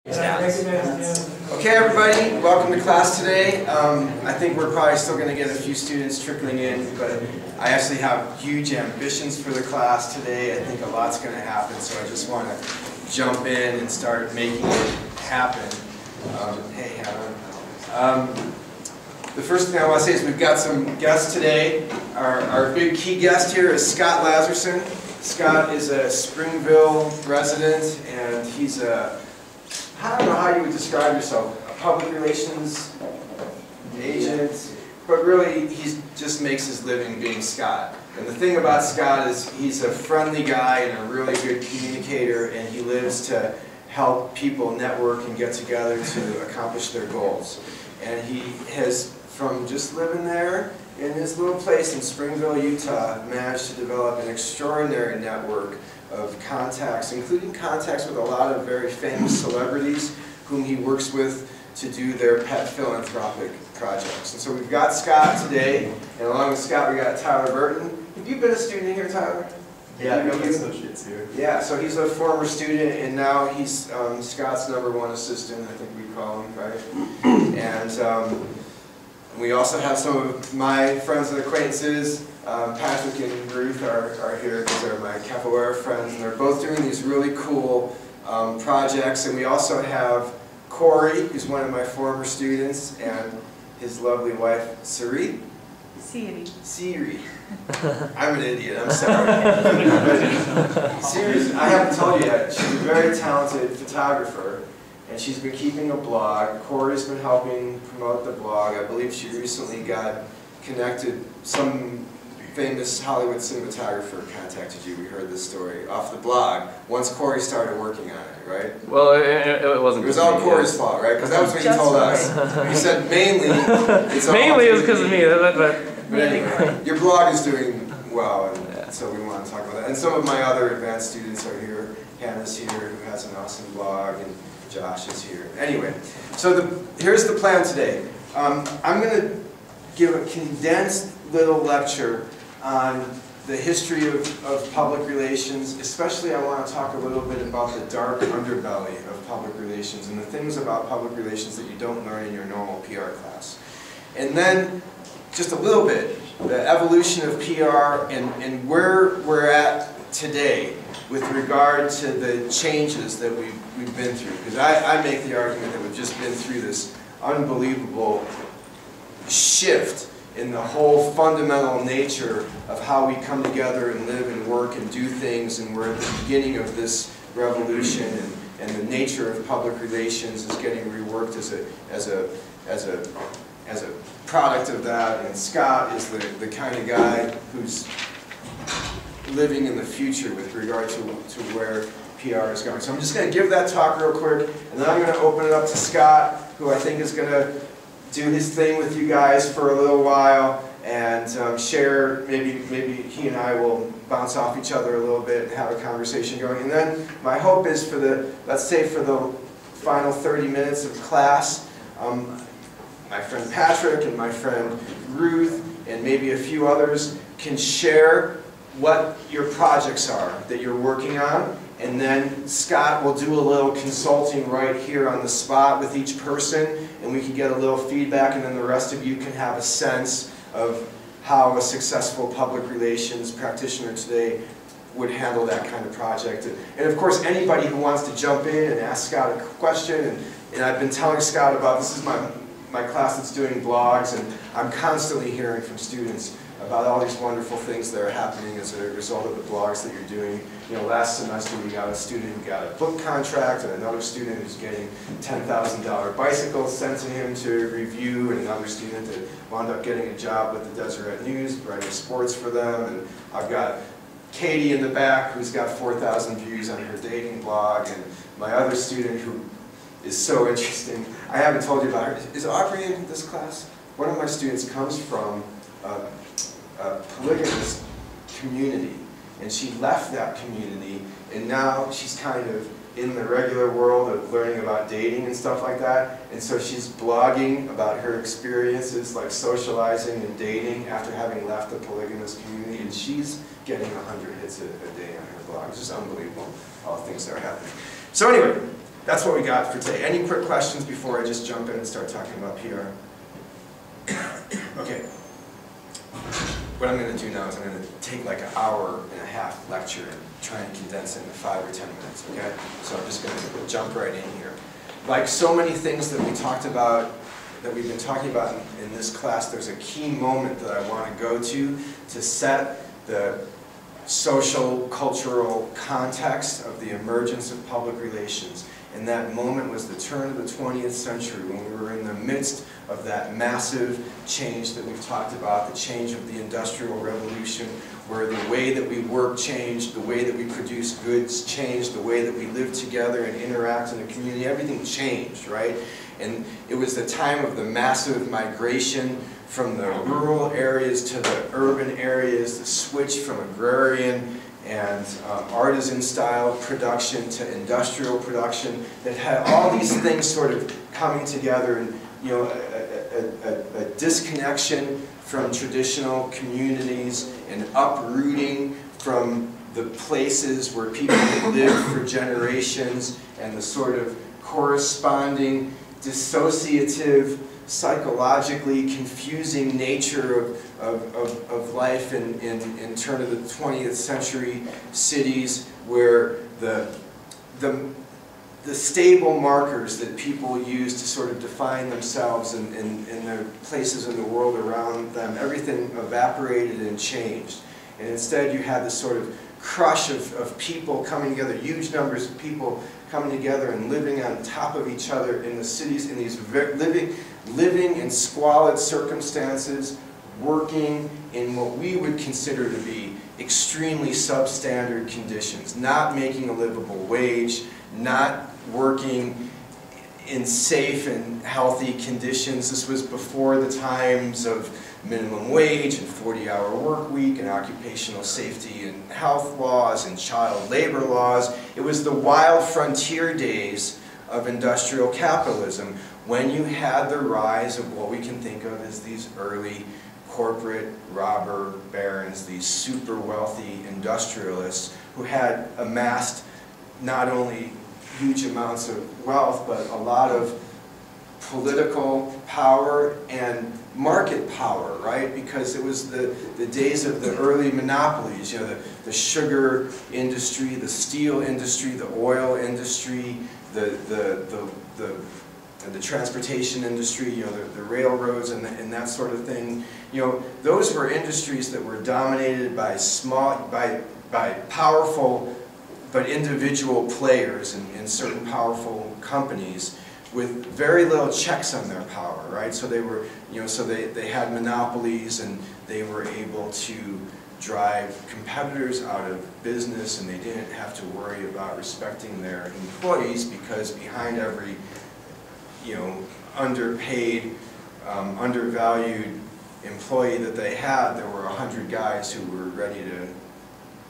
Okay, everybody, welcome to class today. I think we're probably still going to get a few students trickling in, but I actually have huge ambitions for the class today. I think a lot's going to happen, so I just want to jump in and start making it happen. Hey, Hannah. The first thing I want to say is we've got some guests today. Our big key guest here is Scott Lazerson. Scott is a Springville resident, and he's I don't know how you would describe yourself, a public relations agent, but really he just makes his living being Scott. And the thing about Scott is he's a friendly guy and a really good communicator, and he lives to help people network and get together to accomplish their goals. And he has, from just living there in his little place in Springville, Utah, managed to develop an extraordinary network of contacts, including contacts with a lot of very famous celebrities whom he works with to do their pet philanthropic projects. And so we've got Scott today, and along with Scott we got Tyler Burton. Have you been a student here, Tyler? Yeah, I've got associates here. Yeah, so he's a former student, and now he's Scott's #1 assistant, I think we call him, right? And we also have some of my friends and acquaintances. Patrick and Ruth are here. These are my capoeira friends, and they're both doing these really cool projects. And we also have Corey, who's one of my former students, and his lovely wife, Siri. Siri. I'm an idiot, I'm sorry. Siri, I haven't told you yet, she's a very talented photographer, and she's been keeping a blog. Corey's been helping promote the blog. I believe she recently got connected. Some famous Hollywood cinematographer contacted you. We heard this story off the blog once Corey started working on it, right? Well, it wasn't. It was all Corey's fault, right? Because that was what he told us. He said mainly it's mainly it was because of me, but anyway, your blog is doing well, and so we want to talk about that. And some of my other advanced students are here. Hannah's here, who has an awesome blog, and Josh is here. Anyway, so here's the plan today. I'm going to give a condensed little lecture on the history of public relations. Especially I want to talk a little bit about the dark underbelly of public relations and the things about public relations that you don't learn in your normal PR class. And then just a little bit, the evolution of PR and where we're at today with regard to the changes that we've been through. Because I make the argument that we've just been through this unbelievable shift in the whole fundamental nature of how we come together and live and work and do things, and we're at the beginning of this revolution, and the nature of public relations is getting reworked as a product of that. And Scott is the kind of guy who's living in the future with regard to where PR is going. So I'm just going to give that talk real quick, and then I'm going to open it up to Scott, who I think is going to do his thing with you guys for a little while and share, maybe he and I will bounce off each other a little bit and have a conversation going. And then my hope is for let's say for the final 30 minutes of class, my friend Patrick and my friend Ruth and maybe a few others can share what your projects are that you're working on. And then Scott will do a little consulting right here on the spot with each person, and we can get a little feedback, and then the rest of you can have a sense of how a successful public relations practitioner today would handle that kind of project. And of course, anybody who wants to jump in and ask Scott a question, and I've been telling Scott about, this is my class that's doing blogs, and I'm constantly hearing from students about all these wonderful things that are happening as a result of the blogs that you're doing. You know, last semester we got a student who got a book contract, and another student who's getting $10,000 bicycles sent to him to review, and another student that wound up getting a job with the Deseret News, writing sports for them. And I've got Katie in the back who's got 4,000 views on her dating blog, and my other student who is so interesting. I haven't told you about her. Is Aubrey in this class? One of my students comes from a polygamous community, and she left that community, and now she's kind of in the regular world of learning about dating and stuff like that, and so she's blogging about her experiences like socializing and dating after having left the polygamous community, and she's getting 100 hits a day on her blog. It's just unbelievable, all the things that are happening. So anyway, that's what we got for today. Any quick questions before I just jump in and start talking about PR? Okay. What I'm going to do now is I'm going to take like an hour-and-a-half lecture and try and condense it into 5 or 10 minutes, okay? So I'm just going to jump right in here. Like so many things that we talked about, that we've been talking about in this class, there's a key moment that I want to go to set the social, cultural context of the emergence of public relations. And that moment was the turn of the 20th century, when we were in the midst of that massive change that we've talked about, the change of the Industrial Revolution, where the way that we work changed, the way that we produce goods changed, the way that we live together and interact in the community, everything changed, right? And it was the time of the massive migration from the rural areas to the urban areas, the switch from agrarian and artisan-style production to industrial production, that had all these things sort of coming together, and a disconnection from traditional communities, and uprooting from the places where people had lived for generations, and the sort of corresponding dissociative, psychologically confusing nature of life in turn of the 20th century cities, where the stable markers that people use to sort of define themselves in their places in the world around them, everything evaporated and changed. And instead you had this sort of crush of people coming together, huge numbers of people coming together and living on top of each other in the cities, in these living in squalid circumstances, working in what we would consider to be extremely substandard conditions, not making a livable wage, not working in safe and healthy conditions. This was before the times of minimum wage and 40-hour work week and occupational safety and health laws and child labor laws. It was the wild frontier days of industrial capitalism, when you had the rise of what we can think of as these early corporate robber barons, these super wealthy industrialists who had amassed not only huge amounts of wealth, but a lot of political power and market power, right? Because it was the days of the early monopolies, the sugar industry, the steel industry, the oil industry, the transportation industry, the railroads and that sort of thing. Those were industries that were dominated by by powerful but individual players in certain powerful companies with very little checks on their power, right? So they were, so they had monopolies, and they were able to drive competitors out of business, and they didn't have to worry about respecting their employees, because behind every underpaid, undervalued employee that they had, there were 100 guys who were ready to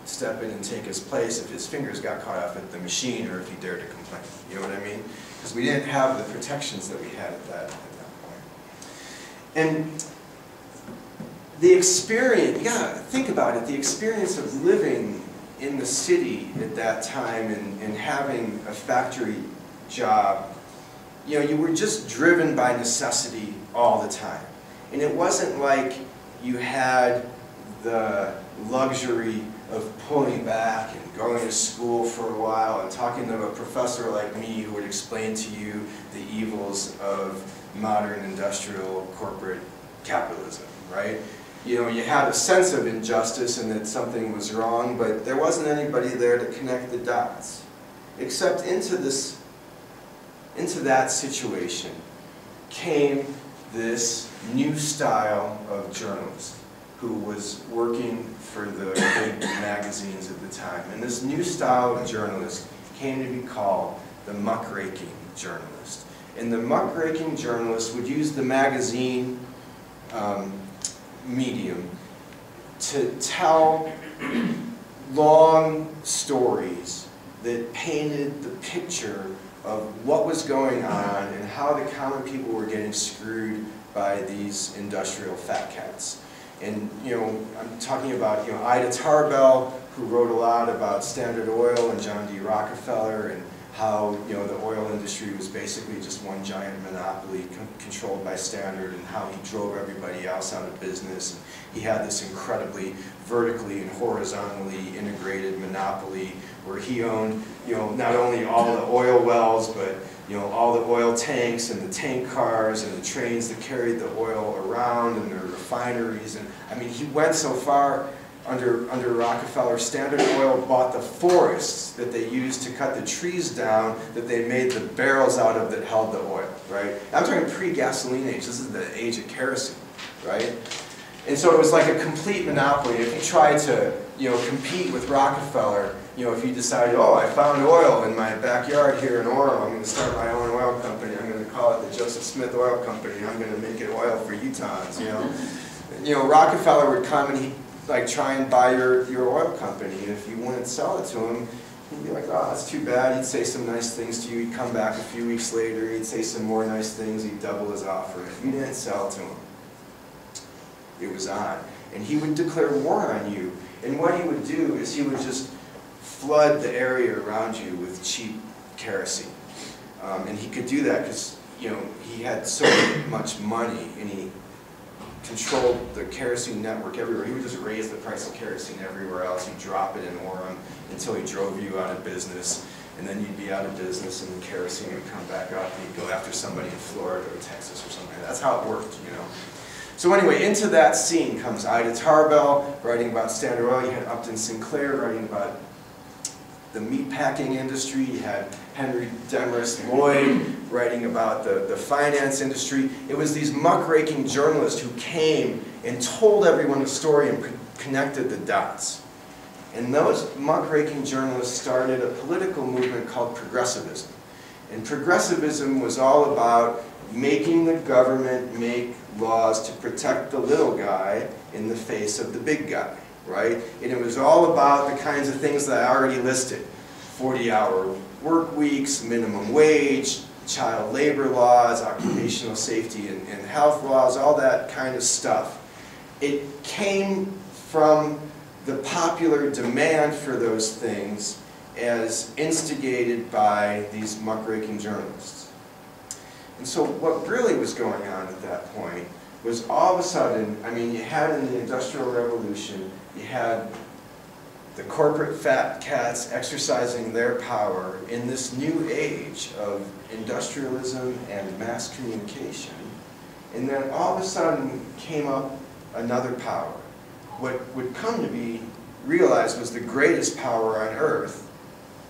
step in and take his place if his fingers got caught up at the machine, or if he dared to complain. You know what I mean? Because we didn't have the protections that we had at that point. And the experience, you gotta think about it, the experience of living in the city at that time and having a factory job, you were just driven by necessity all the time. And it wasn't like you had the luxury of pulling back and going to school for a while and talking to a professor like me who would explain to you the evils of modern industrial corporate capitalism, right? You had a sense of injustice and that something was wrong, but there wasn't anybody there to connect the dots. Except into that situation came this new style of journalist who was working for the big magazines at the time. And this new style of journalist came to be called the muckraking journalist. And the muckraking journalist would use the magazine medium to tell long stories that painted the picture of what was going on and how the common people were getting screwed by these industrial fat cats. And I'm talking about Ida Tarbell, who wrote a lot about Standard Oil and John D. Rockefeller, and how, you know, the oil industry was basically just one giant monopoly controlled by Standard, and how he drove everybody else out of business. And he had this incredibly vertically and horizontally integrated monopoly where he owned, you know, not only all the oil wells, but, you know, all the oil tanks and the tank cars and the trains that carried the oil around, and the refineries. And I mean, he went so far. Under Rockefeller, Standard Oil bought the forests that they used to cut the trees down that they made the barrels out of that held the oil, right? I'm talking pre-gasoline age. This is the age of kerosene, right? And so it was like a complete monopoly. If you tried to, you know, compete with Rockefeller, you know, if you decided, oh, I found oil in my backyard here in Oro, I'm going to start my own oil company. I'm going to call it the Joseph Smith Oil Company. I'm going to make it oil for Utahns, you know. You know, Rockefeller would come and he'd like try and buy your oil company, and if you wouldn't sell it to him, he'd be like, oh, that's too bad. He'd say some nice things to you. He'd come back a few weeks later. He'd say some more nice things. He'd double his offer. If you didn't sell it to him, it was on. And he would declare war on you. And what he would do is he would just flood the area around you with cheap kerosene. And he could do that because, you know, he had so much money, and he controlled the kerosene network everywhere. He would just raise the price of kerosene everywhere else. He'd drop it in Orem until he drove you out of business, and then you'd be out of business, and the kerosene would come back up, and you'd go after somebody in Florida or Texas or something. That's how it worked, you know. So anyway, into that scene comes Ida Tarbell writing about Standard Oil. You had Upton Sinclair writing about the meatpacking industry. You had Henry Demarest Lloyd writing about the finance industry. It was these muckraking journalists who came and told everyone the story and connected the dots. And those muckraking journalists started a political movement called progressivism. And progressivism was all about making the government make laws to protect the little guy in the face of the big guy, right? And it was all about the kinds of things that I already listed: 40-hour work weeks, minimum wage, child labor laws, occupational safety and health laws, all that kind of stuff. It came from the popular demand for those things as instigated by these muckraking journalists. And so what really was going on at that point was all of a sudden, I mean, you had in the Industrial Revolution, you had the corporate fat cats exercising their power in this new age of industrialism and mass communication. And then all of a sudden came up another power. What would come to be realized was the greatest power on earth,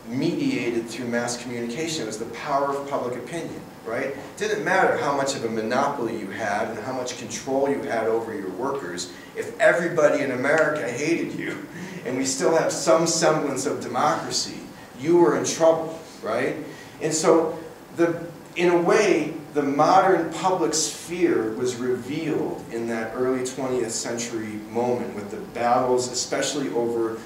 mediated through mass communication. It was the power of public opinion, right? It didn't matter how much of a monopoly you had and how much control you had over your workers. If everybody in America hated you, and we still have some semblance of democracy, you were in trouble, right? And so, in a way, the modern public sphere was revealed in that early 20th century moment with the battles, especially over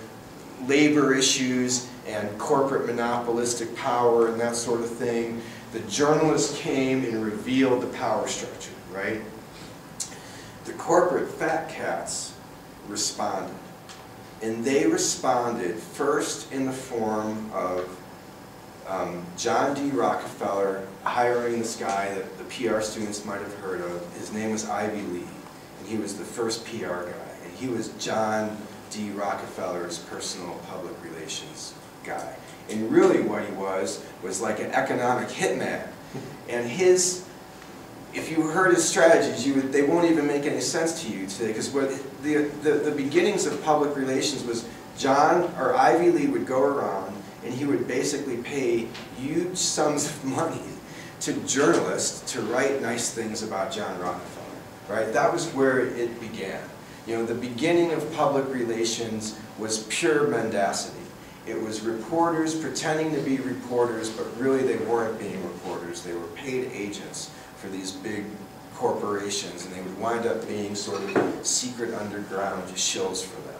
labor issues and corporate monopolistic power and that sort of thing. The journalists came and revealed the power structure, right? The corporate fat cats responded. And they responded first in the form of John D. Rockefeller hiring this guy that the PR students might have heard of. His name was Ivy Lee, and he was the first PR guy. And he was John D. Rockefeller's personal public relations guy. And really what he was like an economic hitman. And if you heard his strategies, they won't even make any sense to you today, because the beginnings of public relations was Ivy Lee would go around and he would basically pay huge sums of money to journalists to write nice things about John Rockefeller, right? That was where it began. You know, the beginning of public relations was pure mendacity. It was reporters pretending to be reporters, but really they weren't being reporters. They were paid agents for these big corporations, and they would wind up being sort of secret underground shills for them.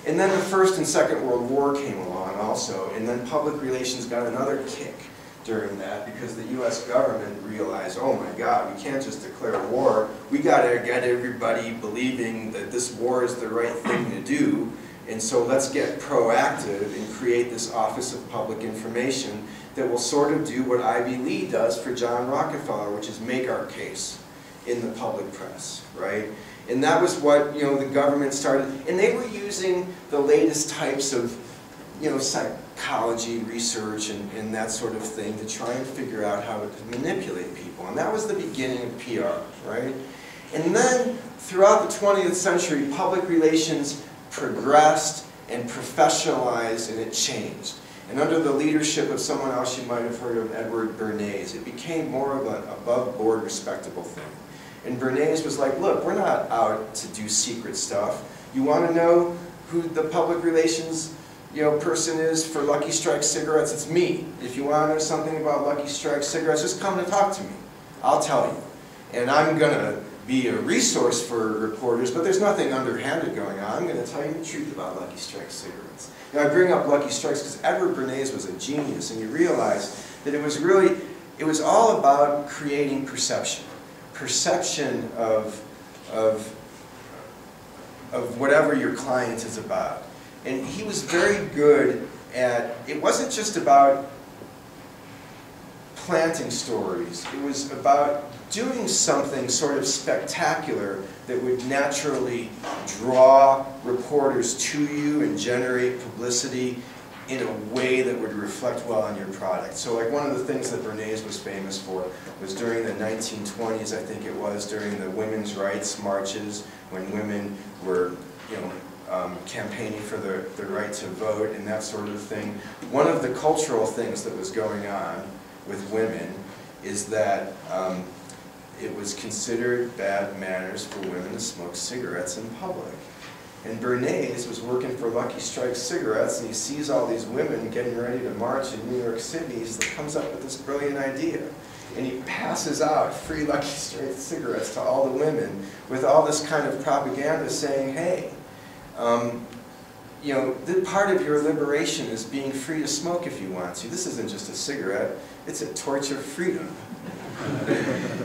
And then the First and Second World War came along also, and then public relations got another kick during that because the US government realized, oh my God, we can't just declare war. We got to get everybody believing that this war is the right thing to do, and so let's get proactive and create this Office of Public Information that will sort of do what Ivy Lee does for John Rockefeller, which is make our case in the public press, right? And that was what, you know, the government started, and they were using the latest types of, you know, psychology research and that sort of thing to try and figure out how to manipulate people. And that was the beginning of PR, right? And then throughout the 20th century, public relations progressed and professionalized, and it changed. And under the leadership of someone else you might have heard of, Edward Bernays, it became more of an above-board, respectable thing. And Bernays was like, look, we're not out to do secret stuff. You want to know who the public relations, you know, person is for Lucky Strike cigarettes? It's me. If you want to know something about Lucky Strike cigarettes, just come and talk to me. I'll tell you. And I'm going to be a resource for reporters, but there's nothing underhanded going on. I'm going to tell you the truth about Lucky Strike cigarettes. Now, I bring up Lucky Strikes because Edward Bernays was a genius, and you realize that it was really, it was all about creating perception. Perception of whatever your client is about. And he was very good at, it wasn't just about planting stories, it was about doing something sort of spectacular that would naturally draw reporters to you and generate publicity in a way that would reflect well on your product. So like one of the things that Bernays was famous for was during the 1920s, I think it was, during the women's rights marches, when women were, you know, campaigning for the right to vote and that sort of thing. One of the cultural things that was going on with women is that it was considered bad manners for women to smoke cigarettes in public. And Bernays was working for Lucky Strike cigarettes, and he sees all these women getting ready to march in New York City. He comes up with this brilliant idea. And he passes out free Lucky Strike cigarettes to all the women with all this kind of propaganda saying, hey, you know, part of your liberation is being free to smoke if you want to. This isn't just a cigarette, it's a torch of freedom.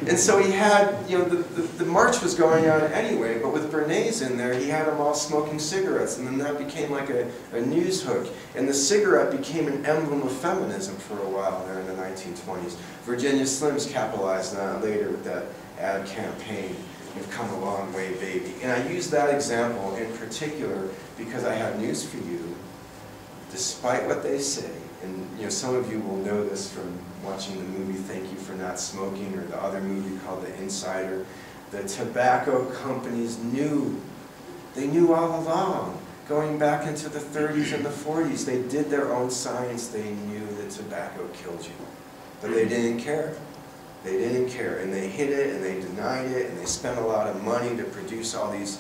And so he had, you know, the march was going on anyway, but with Bernays in there, he had them all smoking cigarettes, and then that became like a news hook. And the cigarette became an emblem of feminism for a while there in the 1920s. Virginia Slims capitalized on it later with that ad campaign, "You've come a long way, baby." And I use that example in particular because I have news for you. Despite what they say, and you know, some of you will know this from watching the movie Thank You for Not Smoking, or the other movie called The Insider, the tobacco companies knew. They knew all along. Going back into the 30s and the 40s, they did their own science. They knew that tobacco killed you. But they didn't care. They didn't care, and they hid it, and they denied it, and they spent a lot of money to produce all these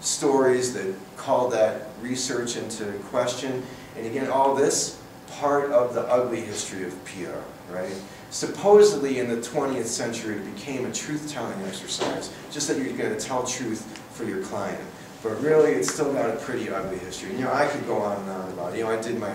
stories that called that research into question. And again, all this part of the ugly history of PR, right? Supposedly in the 20th century it became a truth-telling exercise, just that you're going to tell truth for your client. But really it's still got a pretty ugly history. You know, I could go on and on about it. You know, I did my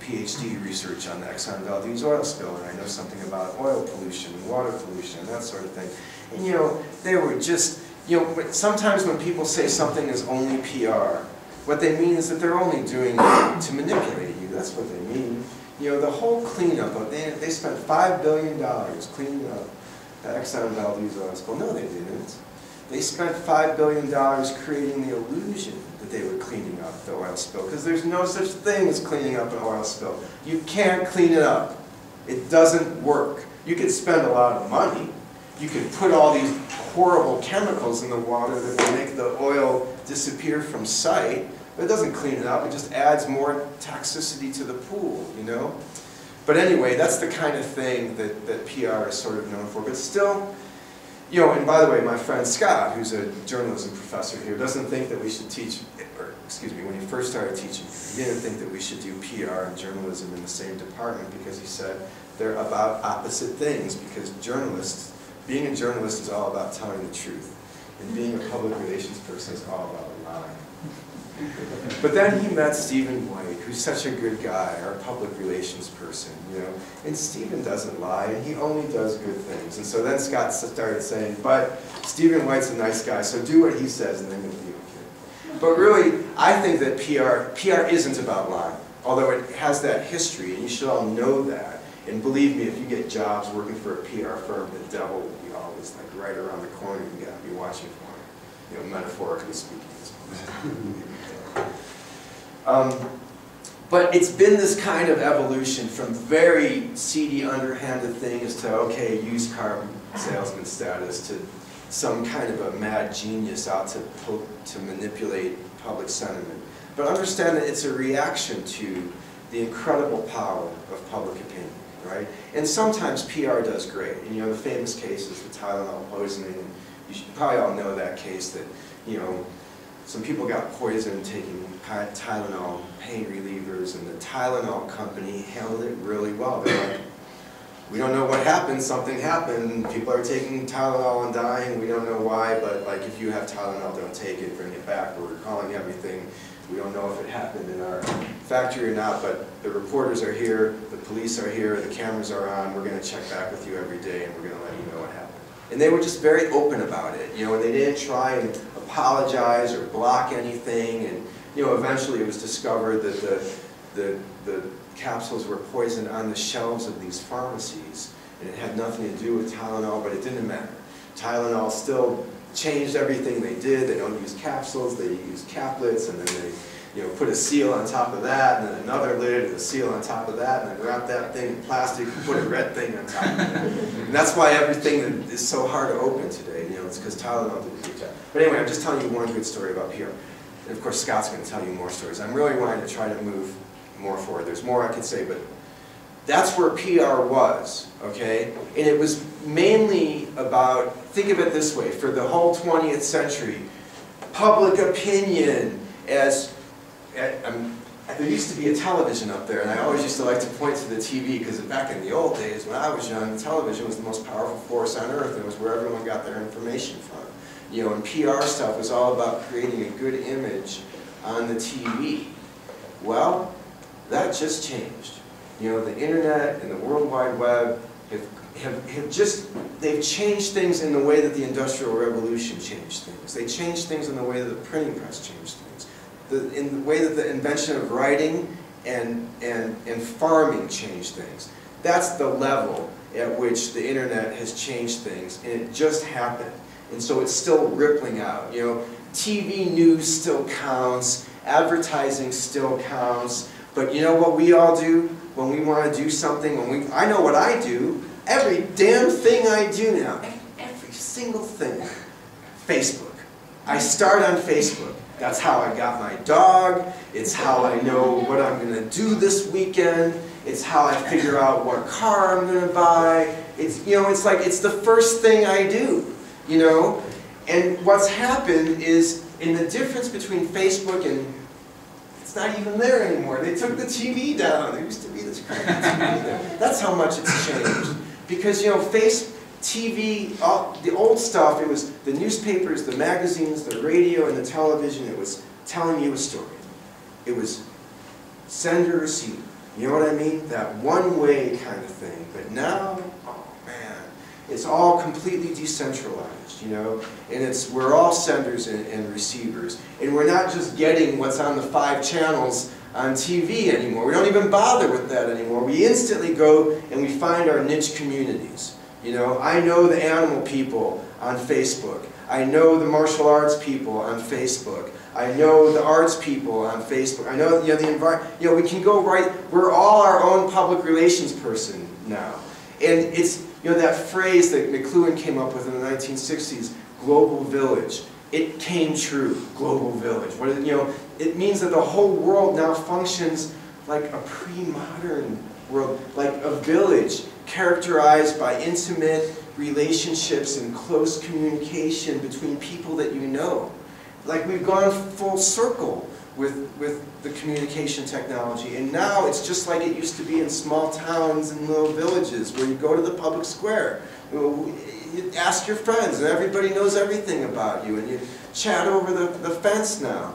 PhD research on the Exxon Valdez oil spill, and I know something about oil pollution and water pollution and that sort of thing. And you know, they were just, you know, sometimes when people say something is only PR, what they mean is that they're only doing it to manipulate you. That's what they mean. You know, the whole cleanup of, they spent $5 billion cleaning up the Exxon Valdez oil spill. No, they didn't. They spent $5 billion creating the illusion that they were cleaning up the oil spill, because there's no such thing as cleaning up an oil spill. You can't clean it up. It doesn't work. You could spend a lot of money. You could put all these horrible chemicals in the water that will make the oil disappear from sight, but it doesn't clean it up. It just adds more toxicity to the pool, you know? But anyway, that's the kind of thing that PR is sort of known for. But still, you know, and by the way, my friend Scott, who's a journalism professor here, doesn't think that we should teach, or excuse me, when he first started teaching, he didn't think that we should do PR and journalism in the same department, because he said they're about opposite things, because journalists, being a journalist is all about telling the truth, and being a public relations person is all about lying. But then he met Stephen White, who's such a good guy, our public relations person, you know. And Stephen doesn't lie, and he only does good things. And so then Scott started saying, but Stephen White's a nice guy, so do what he says, and then you'll be okay. But really, I think that PR isn't about lying, although it has that history, and you should all know that. And believe me, if you get jobs working for a PR firm, the devil will be always like right around the corner. You got to be watching for him, you know, metaphorically speaking. But it's been this kind of evolution from very seedy, underhanded things to, okay, used car salesman status to some kind of a mad genius out to manipulate public sentiment. But understand that it's a reaction to the incredible power of public opinion, right? And sometimes PR does great. And, you know, the famous case is the Tylenol poisoning. And you should probably all know that case that, you know, some people got poisoned taking Tylenol pain relievers, and the Tylenol company handled it really well. They're like, we don't know what happened, something happened, people are taking Tylenol and dying, we don't know why, but like if you have Tylenol, don't take it, bring it back, we're recalling everything. We don't know if it happened in our factory or not, but the reporters are here, the police are here, the cameras are on, we're going to check back with you every day and we're going to let you know what happened. And they were just very open about it, you know, and they didn't try and apologize or block anything, and you know, eventually it was discovered that the capsules were poisoned on the shelves of these pharmacies, and it had nothing to do with Tylenol, but it didn't matter. Tylenol still changed everything they did. They don't use capsules, they use caplets, and then they, you know, put a seal on top of that, and then another lid, and a seal on top of that, and then wrap that thing in plastic and put a red thing on top of that. And that's why everything is so hard to open today, you know, it's because Tylenol did a good job. But anyway, I'm just telling you one good story about PR. And of course, Scott's going to tell you more stories. I'm really wanting to try to move more forward. There's more I could say, but that's where PR was, okay? And it was mainly about, think of it this way, for the whole 20th century, public opinion as, there used to be a television up there, and I always used to like to point to the TV, because back in the old days, when I was young, television was the most powerful force on earth. It was where everyone got their information from. You know, and PR stuff was all about creating a good image on the TV. Well, that just changed. You know, the internet and the World Wide Web they've changed things in the way that the Industrial Revolution changed things. They changed things in the way that the printing press changed things. In the way that the invention of writing and farming changed things. That's the level at which the internet has changed things, and it just happened. And so it's still rippling out. You know, TV news still counts, advertising still counts, but you know what we all do when we want to do something? I know what I do. Every damn thing I do now, every single thing. Facebook. I start on Facebook. That's how I got my dog. It's how I know what I'm going to do this weekend. It's how I figure out what car I'm going to buy. It's, you know, it's like it's the first thing I do. You know, and what's happened is, in the difference between Facebook and, it's not even there anymore. They took the TV down. There used to be this crappy TV there. That's how much it's changed. Because, you know, TV, the old stuff, it was the newspapers, the magazines, the radio, and the television. It was telling you a story. It was send or receive. You know what I mean? That one-way kind of thing. But now, oh man, it's all completely decentralized, you know? And we're all senders and receivers. And we're not just getting what's on the 5 channels on TV anymore. We don't even bother with that anymore. We instantly go and we find our niche communities. You know, I know the animal people on Facebook. I know the martial arts people on Facebook. I know the arts people on Facebook. I know, you know, the environment. You know, we can go right. We're all our own public relations person now. And it's, you know, that phrase that McLuhan came up with in the 1960s, global village. It came true, global village. What, you know, it means that the whole world now functions like a pre-modern world, like a village characterized by intimate relationships and close communication between people that you know. Like we've gone full circle with the communication technology, and now it's just like it used to be in small towns and little villages where you go to the public square. You ask your friends, and everybody knows everything about you, and you chat over the fence now.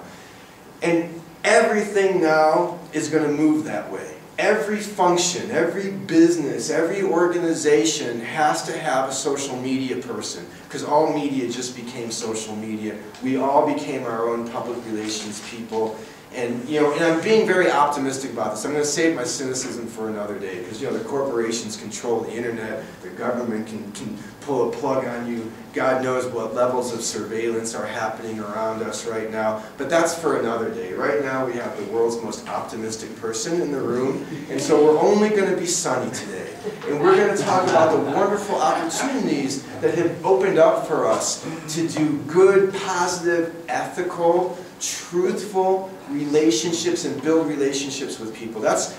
And everything now is going to move that way. Every function, every business, every organization has to have a social media person, because all media just became social media. We all became our own public relations people, And, and I'm being very optimistic about this. I'm going to save my cynicism for another day because, the corporations control the internet, the government can pull a plug on you. God knows what levels of surveillance are happening around us right now. But that's for another day. Right now we have the world's most optimistic person in the room, and so we're only going to be sunny today. And we're going to talk about the wonderful opportunities that have opened up for us to do good, positive, ethical, truthful relationships and build relationships with people. That's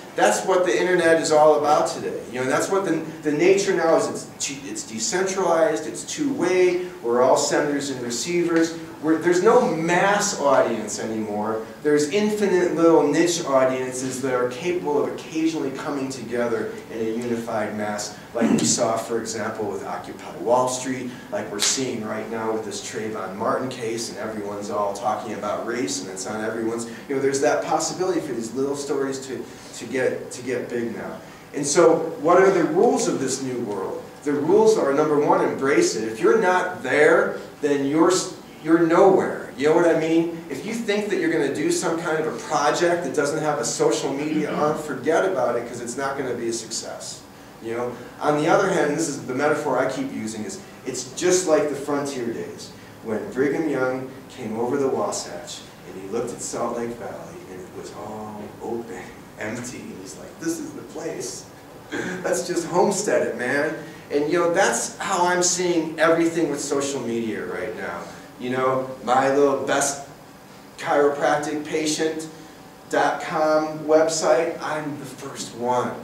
what the internet is all about today. And that's what the nature now is. It's decentralized, it's two-way, we're all senders and receivers. There's no mass audience anymore. There's infinite little niche audiences that are capable of occasionally coming together in a unified mass, like we saw, for example, with Occupy Wall Street, like we're seeing right now with this Trayvon Martin case, and everyone's all talking about race, and it's on everyone's. There's that possibility for these little stories to get big now. And so, what are the rules of this new world? The rules are, number one, embrace it. If you're not there, then you're nowhere. You know what I mean? If you think that you're going to do some kind of a project that doesn't have a social media arm, forget about it because it's not going to be a success. On the other hand, this is the metaphor I keep using, is it's just like the frontier days when Brigham Young came over the Wasatch and he looked at Salt Lake Valley and it was all open, empty, and he's like, this is the place. Let's just homestead it, man. And that's how I'm seeing everything with social media right now. My little best chiropractic patient.com website, I'm the first one.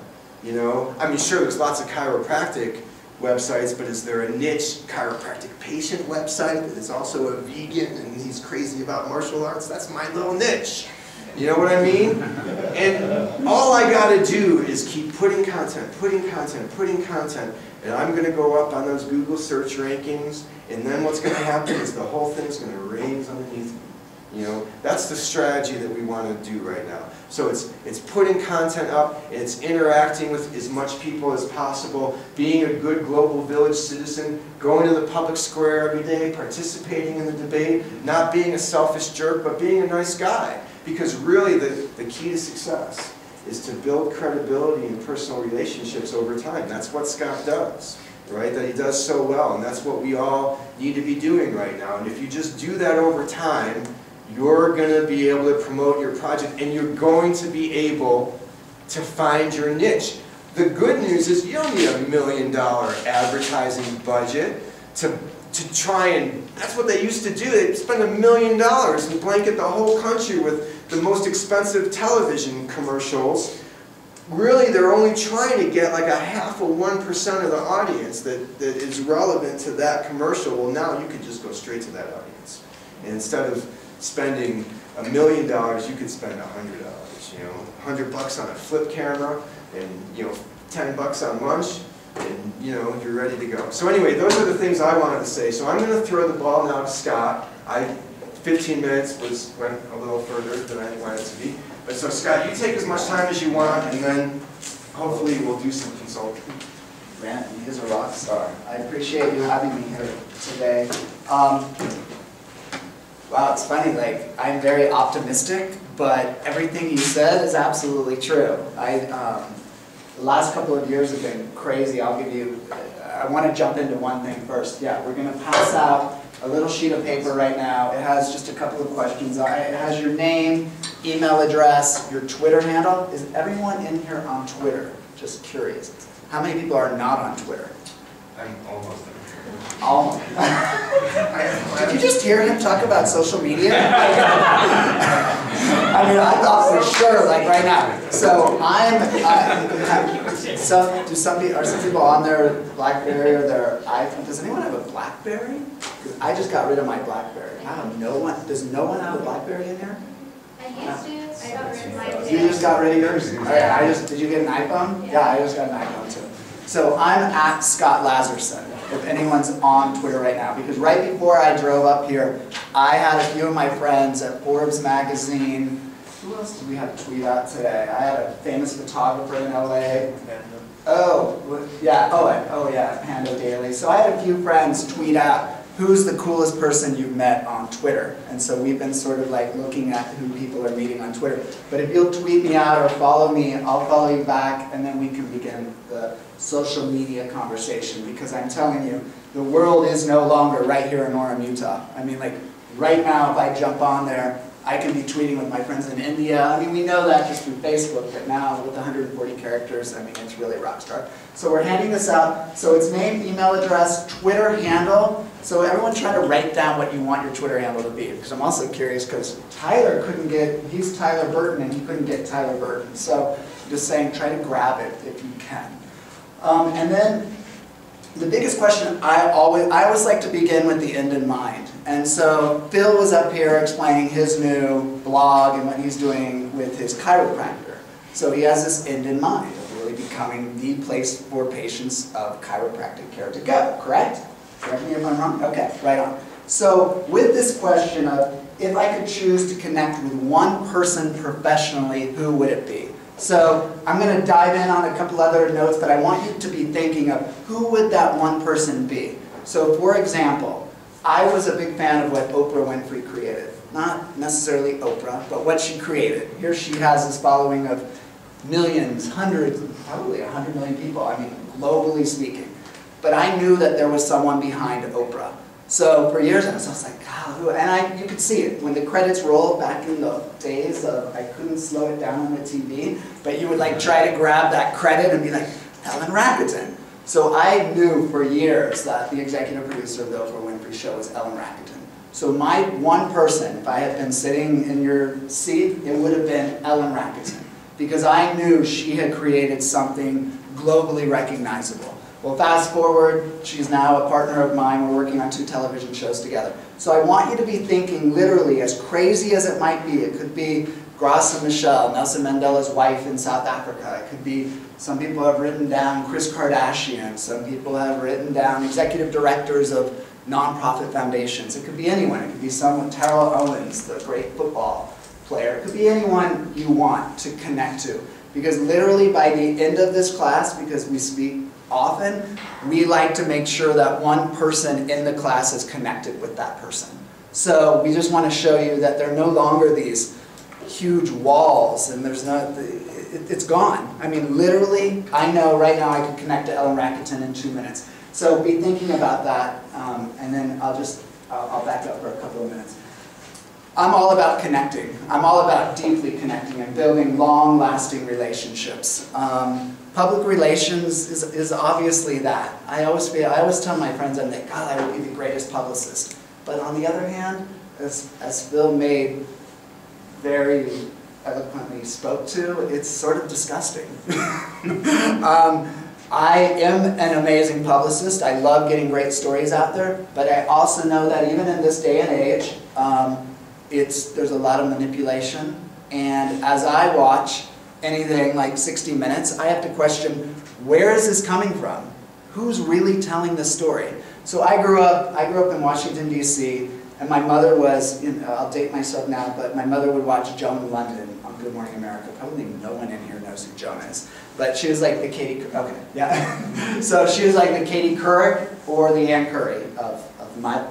I mean, sure, there's lots of chiropractic websites, but is there a niche chiropractic patient website that is also a vegan and he's crazy about martial arts? That's my little niche. You know what I mean? And all I gotta do is keep putting content, and I'm gonna go up on those Google search rankings, and then what's gonna happen is the whole thing's gonna raise underneath me. That's the strategy that we want to do right now. So it's putting content up, and it's interacting with as much people as possible, being a good global village citizen, going to the public square every day, participating in the debate, not being a selfish jerk, but being a nice guy. Because really the key to success is to build credibility in personal relationships over time. That's what Scott does, right? That he does so well, and that's what we all need to be doing right now. And if you just do that over time, you're going to be able to promote your project, and you're going to be able to find your niche. The good news is you don't need $1 million advertising budget to try and, that's what they used to do. They'd spend $1 million and blanket the whole country with the most expensive television commercials. Really, they're only trying to get like 0.5% of the audience that is relevant to that commercial. Well, now you could just go straight to that audience. And instead of spending $1 million, you could spend $100. $100 on a flip camera, and $10 on lunch, and you're ready to go. So anyway, those are the things I wanted to say. So I'm going to throw the ball now to Scott. 15 minutes went a little further than I wanted it to be. But so Scott, you take as much time as you want, and then hopefully we'll do some consulting. Grant, he is a rock star. I appreciate you having me here today. Wow, it's funny, like, I'm very optimistic, but everything you said is absolutely true. The last couple of years have been crazy. I want to jump into one thing first. Yeah, we're going to pass out a little sheet of paper right now. It has just a couple of questions. It has your name, email address, your Twitter handle. Is everyone in here on Twitter? Just curious. How many people are not on Twitter? I'm almost there. Almost. Did you just hear him talk about social media? I mean, I thought for sure, like right now. So are some people on their BlackBerry or their iPhone? Does anyone have a BlackBerry? I just got rid of my BlackBerry. Wow, no one. Does no one have a BlackBerry in there? I used to. I got rid of mine. You just got rid of yours? All right, did you get an iPhone? Yeah, I just got an iPhone too. So I'm at Scott Lazerson, if anyone's on Twitter right now. Because right before I drove up here, I had a few of my friends at Forbes magazine. Who else did we have to tweet out today? I had a famous photographer in LA. Oh, yeah, Pando Daily. So I had a few friends tweet out who's the coolest person you've met on Twitter? And so we've been sort of like looking at who people are meeting on Twitter. But if you'll tweet me out or follow me, I'll follow you back, and then we can begin the social media conversation, because I'm telling you, the world is no longer right here in Orem, Utah. I mean, like, right now, if I jump on there, I can be tweeting with my friends in India. I mean, we know that just through Facebook, but now with 140 characters, I mean, it's really a rock star. So we're handing this out. So it's name, email address, Twitter handle. So everyone try to write down what you want your Twitter handle to be, because I'm also curious, because Tyler couldn't get, he's Tyler Burton, and he couldn't get Tyler Burton. So just saying, try to grab it if you can. And then the biggest question, I always like to begin with the end in mind. And so Phil was up here explaining his new blog and what he's doing with his chiropractor. So he has this end in mind of really becoming the place for patients of chiropractic care to go, correct? Correct me if I'm wrong? Okay, right on. So with this question of, if I could choose to connect with one person professionally, who would it be? So I'm going to dive in on a couple other notes, but I want you to be thinking of who would that one person be. So for example, I was a big fan of what Oprah Winfrey created. Not necessarily Oprah, but what she created. Here she has this following of millions, hundreds, probably 100 million people, I mean, globally speaking. But I knew that there was someone behind Oprah. So for years I was like, God, who? And you could see it when the credits rolled back in the days of, I couldn't slow it down on the TV, but you would like try to grab that credit and be like, Ellen Rakuten. So I knew for years that the executive producer of the Oprah Winfrey Show was Ellen Rakuten. So my one person, if I had been sitting in your seat, it would have been Ellen Rakuten, because I knew she had created something globally recognizable. Well, fast forward, she's now a partner of mine. We're working on 2 television shows together. So I want you to be thinking literally, as crazy as it might be, it could be Graça Machel, Nelson Mandela's wife in South Africa. It could be, some people have written down Kris Kardashian. Some people have written down executive directors of nonprofit foundations. It could be anyone. It could be someone, Terrell Owens, the great football player. It could be anyone you want to connect to. Because literally by the end of this class, because we speak often, we like to make sure that one person in the class is connected with that person. So we just want to show you that there are no longer these huge walls, and there's not, it's gone. I mean, literally, I know right now I could connect to Ellen Rakuten in 2 minutes. So be thinking about that, and then I'll back up for a couple of minutes. I'm all about connecting. I'm all about deeply connecting and building long-lasting relationships. Public relations is obviously that. I always tell my friends, I'm like, God, I would be the greatest publicist. But on the other hand, as Phil May very eloquently spoke to, it's sort of disgusting. I am an amazing publicist. I love getting great stories out there, but I also know that even in this day and age, there's a lot of manipulation. And as I watch anything like 60 Minutes, I have to question, where is this coming from? Who's really telling the story? So I grew up in Washington, D.C., and my mother was, I'll date myself now, but my mother would watch Joan London on Good Morning America. Probably no one in here knows who Joan is. But she was like the Katie, okay, yeah. So she was like the Katie Couric or the Ann Curry of my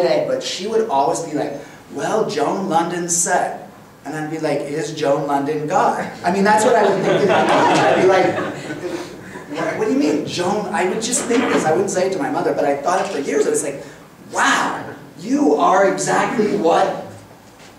day. But she would always be like, well, Joan London said. And I'd be like, is Joan London God? I mean, that's what I would think in my mind. I'd be like, what do you mean, Joan? I would just think this. I wouldn't say it to my mother, but I thought it for years. I was like, wow, you are exactly what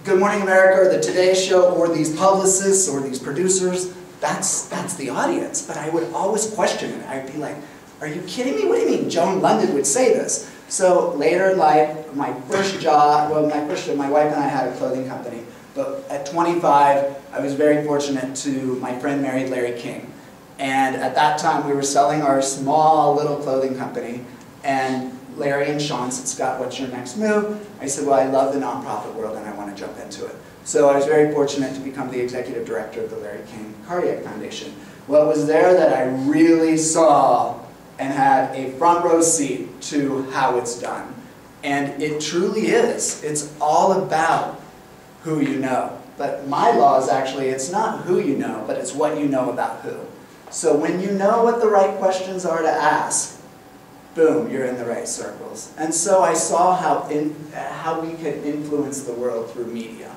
Good Morning America or the Today Show or these publicists or these producers, that's the audience. But I would always question it. I'd be like, are you kidding me? What do you mean Joan London would say this? So later in life, my first job, well, my wife and I had a clothing company. But at 25, I was very fortunate to, my friend married Larry King. And at that time, we were selling our small little clothing company. And Larry and Sean said, Scott, what's your next move? I said, well, I love the nonprofit world and I want to jump into it. So I was very fortunate to become the executive director of the Larry King Cardiac Foundation. Well, it was there that I really saw and had a front row seat to how it's done. And it truly is. It's all about who you know. But my law is actually, it's not who you know, but it's what you know about who. So when you know what the right questions are to ask, boom, you're in the right circles. And so I saw how we could influence the world through media.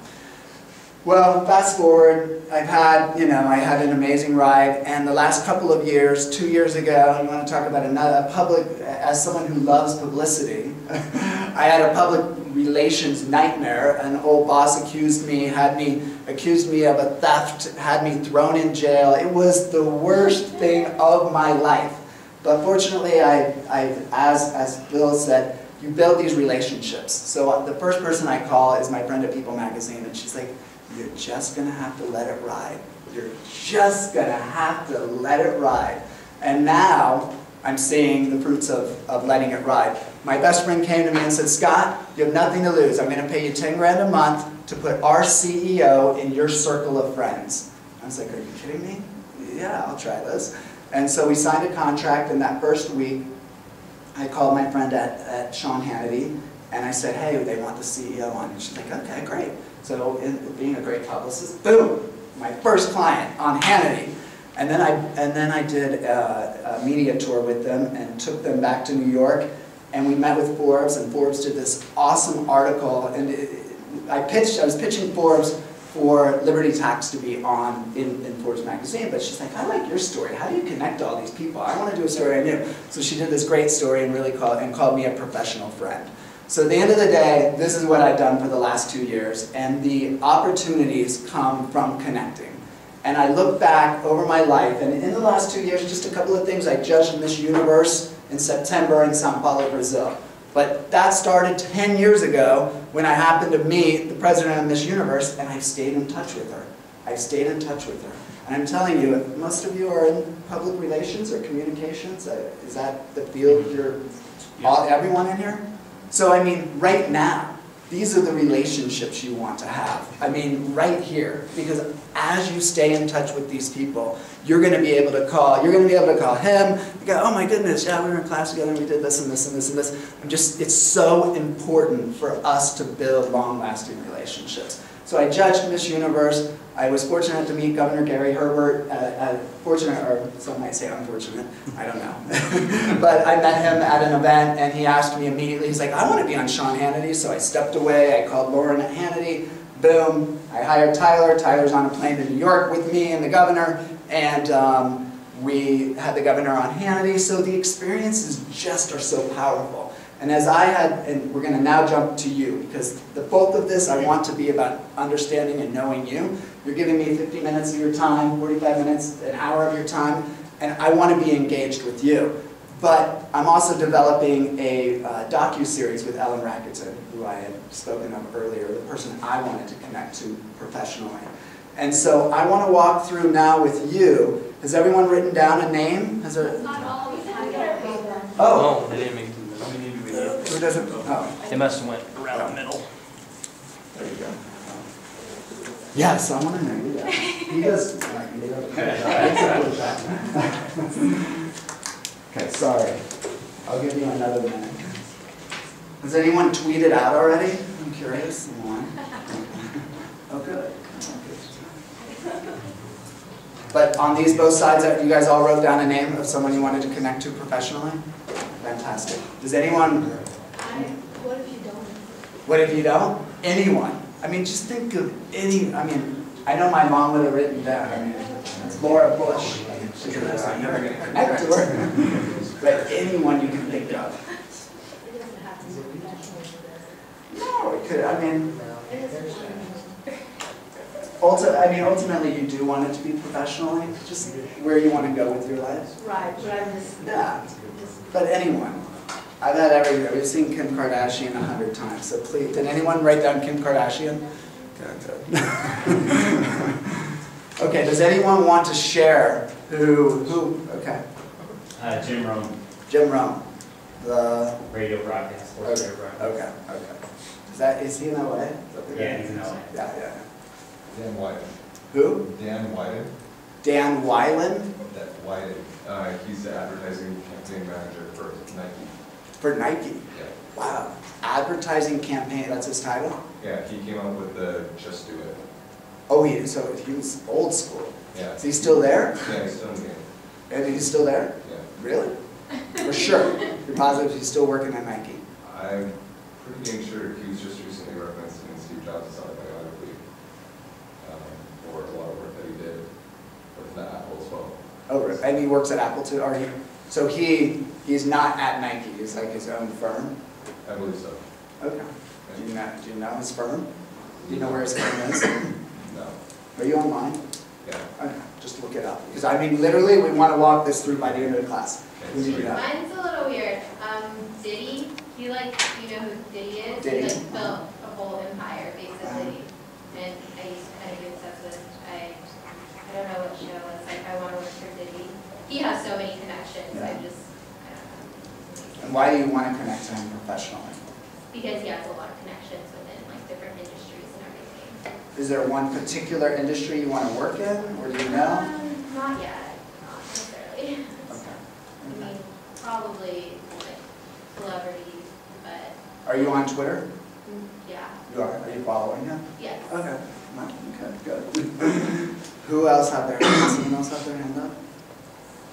Well, fast forward, I had an amazing ride, and the last couple of years, 2 years ago, you want to talk about as someone who loves publicity, I had a public relations nightmare. An old boss accused me of a theft, had me thrown in jail. It was the worst thing of my life. But fortunately, as Bill said, you build these relationships. So the first person I call is my friend at People Magazine, and she's like, you're just going to have to let it ride. You're just going to have to let it ride. And now, I'm seeing the fruits of letting it ride. My best friend came to me and said, Scott, you have nothing to lose. I'm going to pay you 10 grand a month to put our CEO in your circle of friends. I was like, are you kidding me? Yeah, I'll try this. And so we signed a contract, and that first week, I called my friend at Sean Hannity, and I said, hey, they want the CEO on. And she's like, okay, great. So being a great publicist, boom, my first client on Hannity. And then I did a media tour with them and took them back to New York, and we met with Forbes, and Forbes did this awesome article, and I was pitching Forbes for Liberty Tax to be on in Forbes magazine, but she's like, I like your story. How do you connect all these people? I want to do a story I knew. So she did this great story and really called me a professional friend. So at the end of the day, this is what I've done for the last 2 years, and the opportunities come from connecting. And I look back over my life, and in the last 2 years, just a couple of things. I judged Miss Universe in September in Sao Paulo, Brazil. But that started 10 years ago when I happened to meet the president of Miss Universe, and I've stayed in touch with her. I've stayed in touch with her. And I'm telling you, if most of you are in public relations or communications, is that the field everyone in here? So I mean, right now, these are the relationships you want to have. I mean, right here, because as you stay in touch with these people, you're going to be able to call him, you go, oh my goodness, yeah, we were in class together and we did this and this and this and this. It's so important for us to build long-lasting relationships. So I judged Miss Universe. I was fortunate to meet Governor Gary Herbert, fortunate, or some might say unfortunate, I don't know. But I met him at an event, and he asked me immediately, he's like, I want to be on Sean Hannity, so I stepped away, I called Lauren at Hannity, boom, I hired Tyler. Tyler's on a plane to New York with me and the governor, and we had the governor on Hannity, so the experiences just are so powerful. And and we're going to now jump to you, because the bulk of this I want to be about understanding and knowing you. You're giving me 50 minutes of your time, 45 minutes, an hour of your time, and I want to be engaged with you. But I'm also developing a docu-series with Ellen Rackerton, who I had spoken of earlier, the person I wanted to connect to professionally. And so I want to walk through now with you. Has everyone written down a name? Has there? Not all of you have it. Oh, they didn't make it. Who doesn't? Oh. They must have went around the middle. There you go. Yes, I want to know you. He does. Okay, sorry. I'll give you another minute. Has anyone tweeted out already? I'm curious. Oh, good. But on these both sides, you guys all wrote down a name of someone you wanted to connect to professionally? Fantastic. Does anyone? What if you don't? What if you don't? Anyone. I mean, just think of any, I mean, I know my mom would have written down. I mean, it's Laura Bush. I'm never going to connect to her. But anyone you can think of. It doesn't have to be professional. No, it could, I mean, ultimately you do want it to be professionally, just where you want to go with your life. Right, but I'm just... Yeah, but anyone. I've had everywhere. We've seen Kim Kardashian 100 times, so please, did anyone write down Kim Kardashian? Good. Okay, does anyone want to share who, okay. Jim Rome. Jim Rome. The... Radio broadcast. Okay. Is he in LA? Yeah, he's in LA. Yeah. Dan Wyden. Who? Dan Wyden. Dan Wyland? That Wyden. He's the advertising campaign manager for Nike. For Nike? Yeah. Wow. Advertising campaign, that's his title? Yeah, he came up with the Just Do It. Oh, so he was old school. Yeah. Is he still there? Yeah, he's still in the game. And he's still there? Yeah. Really? For sure. You're positive he's still working at Nike? I'm pretty dang sure he was just recently referenced in Steve Jobs' autobiography for a lot of work that he did with the Apple as well. Oh, really? And he works at Apple too? Or so he's not at Nike, he's like his own firm? I believe so. Okay. Do you know his firm? Do you know where his firm is? No. Are you online? Yeah. Okay, just look it up. Because I mean, literally, we want to walk this through by the end of the class. Who did you know? Mine's a little weird. Diddy, you know who Diddy is? Diddy. He built a whole empire, basically. And I used to kind of get obsessed with, I don't know what show, it's like, I want to work for Diddy. He has so many connections, Yeah. I don't know. And why do you want to connect to him professionally? Because he has a lot of connections within like different industries and everything. Is there one particular industry you want to work in, or do you know? Not yet, not necessarily. Okay. I mean, probably like celebrities, but Are you on Twitter? yeah, You are you following him? yes. Okay. Okay, good. Who else had their hand? Someone else had their hand up?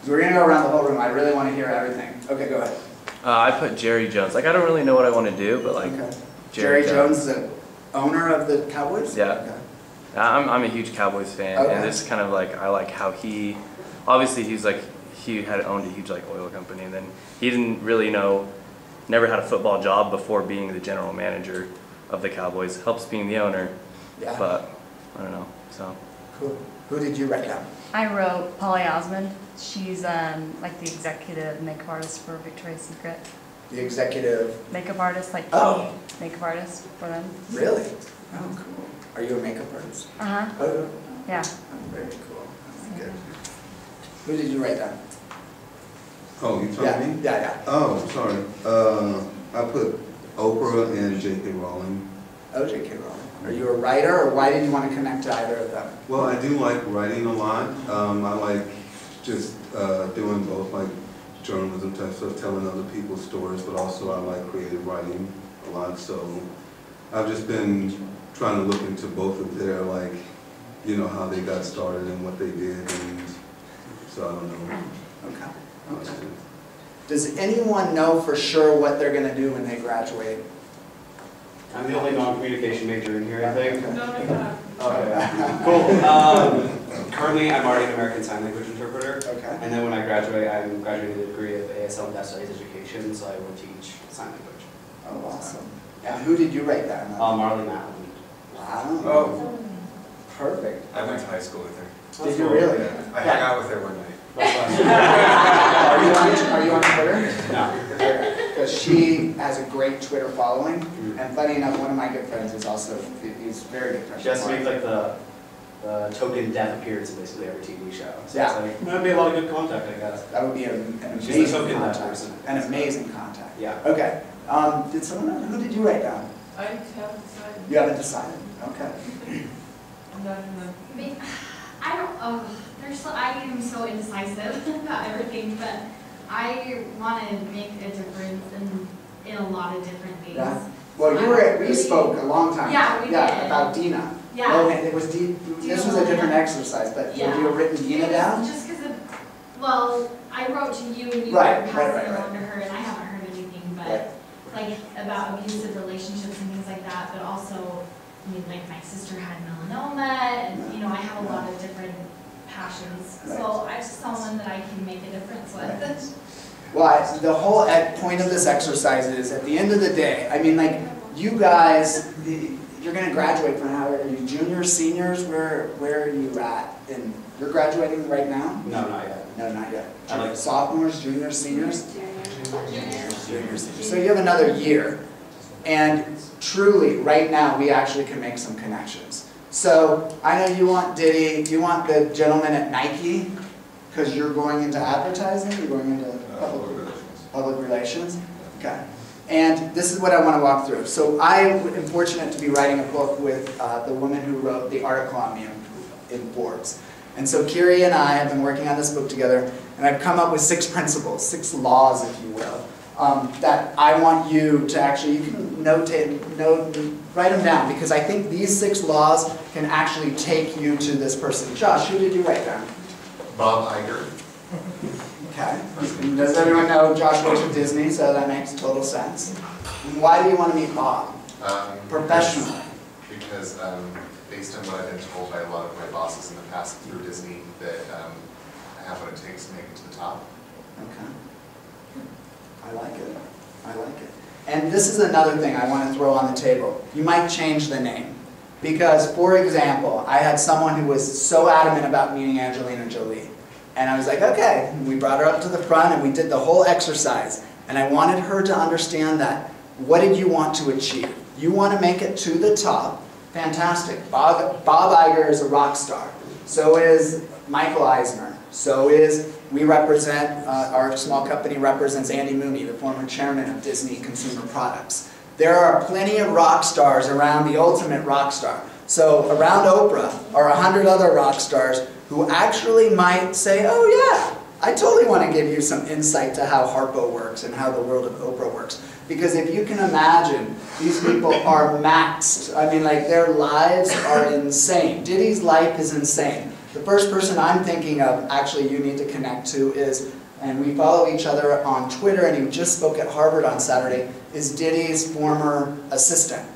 'Cause we're going to go around the whole room. I really want to hear everything. Okay, go ahead. I put Jerry Jones. Like, I don't really know what I want to do, but like, Okay. Jerry Jones is the owner of the Cowboys? Yeah. Okay. I'm a huge Cowboys fan, Okay. and this kind of like, I like how he, obviously he had owned a huge like oil company, and then he didn't really never had a football job before being the general manager of the Cowboys. Helps being the owner, Yeah. but I don't know, so. Cool. Who did you write down? I wrote Polly Osmond. She's like the executive makeup artist for Victoria's Secret. The executive. Makeup artist, like Oh. makeup artist for them. Really? Oh, cool. Are you a makeup artist? Uh-huh. Oh, Yeah. very cool. That's good. Who did you write down? Oh, you told Yeah, me? yeah. Oh, sorry. I put Oprah and J.K. Rowling. Oh, J.K. Rowling. Are you a writer, or why did you want to connect to either of them? Well, I do like writing a lot. I like just doing both, like journalism type stuff, telling other people's stories, but also I like creative writing a lot. So I've just been trying to look into both of their, like, you know, how they got started and what they did, and so I don't know. Okay. Does anyone know for sure what they're going to do when they graduate? I'm the only non-communication major in here, I think. Okay. No, it's not. Okay, cool. Currently, I'm already an American Sign Language interpreter. Okay. And then when I graduate, I'm graduating with a degree of ASL and Deaf Studies Education, so I will teach sign language. Oh, awesome. And who did you write down? Marley Matlin. Wow. Oh, Perfect. I went to high school with her. Did you really? Yeah. I hung out with her one night. Are you on Twitter? No. Because she has a great Twitter following, and funny enough, one of my good friends is also, he's very good friends. She has to make like the token deaf appearance in basically every TV show. So Yeah. it's like, that'd be a lot of good contact, I guess. That would be an She's the amazing token deaf contact. person. An amazing contact. Yeah. Okay. Did someone, who did you write down? I haven't decided. You haven't decided? Okay. I'm not gonna. I mean, I don't, I am so indecisive about everything, but I want to make a difference in a lot of different ways. Yeah. Well, we spoke a long time Yeah, ago. we Yeah, did. about Dina. Yeah. Lohan, it was this was a different exercise, but Yeah. have you written Dina It was down? just because of, well, I wrote to you and you Right, were right, passing right, it right. on to her, and I haven't heard anything, but Right. like about abusive relationships and things like that, but also, I mean, like my sister had melanoma, and you know, I have a lot of different passions, so I'm just someone that I can make a difference with. Right. Well, the whole point of this exercise is, at the end of the day, I mean, like, you guys, you're going to graduate from how are you, juniors, seniors? Where are you at? And you're graduating right now? No, not yet. No, not yet. I like- Sophomores, juniors, seniors? Juniors, seniors. So you have another year. And truly, right now, we actually can make some connections. So I know you want Diddy, you want the gentleman at Nike, because you're going into advertising, you're going into public relations? Okay. And this is what I want to walk through. So I am fortunate to be writing a book with the woman who wrote the article on me in Forbes. And so Kiri and I have been working on this book together, and I've come up with 6 principles, 6 laws, if you will, that I want you to actually, you can write them down, because I think these 6 laws can actually take you to this person. Josh, who did you write down? Bob Iger. Okay. Does everyone know Josh works for Disney, so that makes total sense. Why do you want to meet Bob? Professionally. Because based on what I've been told by a lot of my bosses in the past through Disney, that I have what it takes to make it to the top. Okay. I like it. I like it. And this is another thing I want to throw on the table. You might change the name. Because, for example, I had someone who was so adamant about meeting Angelina Jolie. And I was like, okay. And we brought her up to the front and we did the whole exercise. And I wanted her to understand that. What did you want to achieve? You want to make it to the top. Fantastic. Bob Iger is a rock star. So is Michael Eisner. So is, we represent, our small company represents Andy Mooney, the former chairman of Disney Consumer Products. There are plenty of rock stars around the ultimate rock star. So around Oprah are 100 other rock stars who actually might say, oh yeah, I totally want to give you some insight to how Harpo works and how the world of Oprah works. Because if you can imagine, these people are maxed. I mean, like, their lives are insane. Diddy's life is insane. The first person I'm thinking of, actually, you need to connect to is, and we follow each other on Twitter, and he just spoke at Harvard on Saturday, is Diddy's former assistant.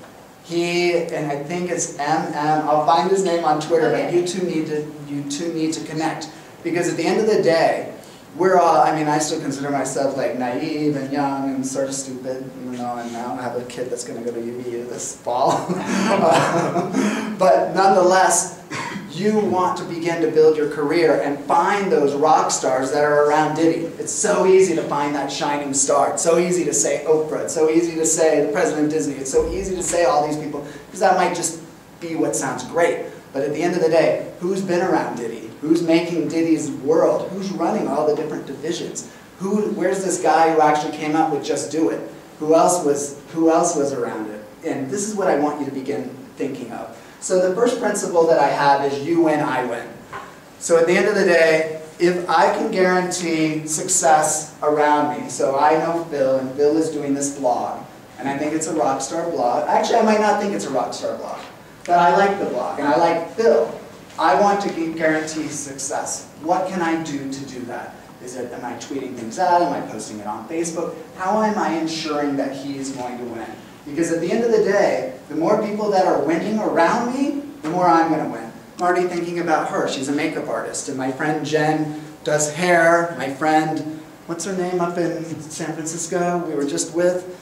He, and I think it's I'll find his name on Twitter, but you two need to connect. Because at the end of the day, we're all, I mean, I still consider myself like naive and young and sort of stupid, even though I now have a kid that's going to go to UVU this fall. But nonetheless, you want to begin to build your career and find those rock stars that are around Diddy. It's so easy to find that shining star. It's so easy to say Oprah. It's so easy to say the president of Disney. It's so easy to say all these people, because that might just be what sounds great. But at the end of the day, who's been around Diddy? Who's making Diddy's world? Who's running all the different divisions? Where's this guy who actually came up with Just Do It? Who else was around it? And this is what I want you to begin thinking of. So the first principle that I have is you win, I win. So at the end of the day, if I can guarantee success around me, so I know Phil, and Phil is doing this blog, and I think it's a rock star blog. Actually, I might not think it's a rock star blog, but I like the blog, and I like Phil. I want to guarantee success. What can I do to do that? Am I tweeting things out? Am I posting it on Facebook? How am I ensuring that he's going to win? Because at the end of the day, the more people that are winning around me, the more I'm going to win. I'm already thinking about her. She's a makeup artist. And my friend Jen does hair. My friend, what's her name up in San Francisco we were just with?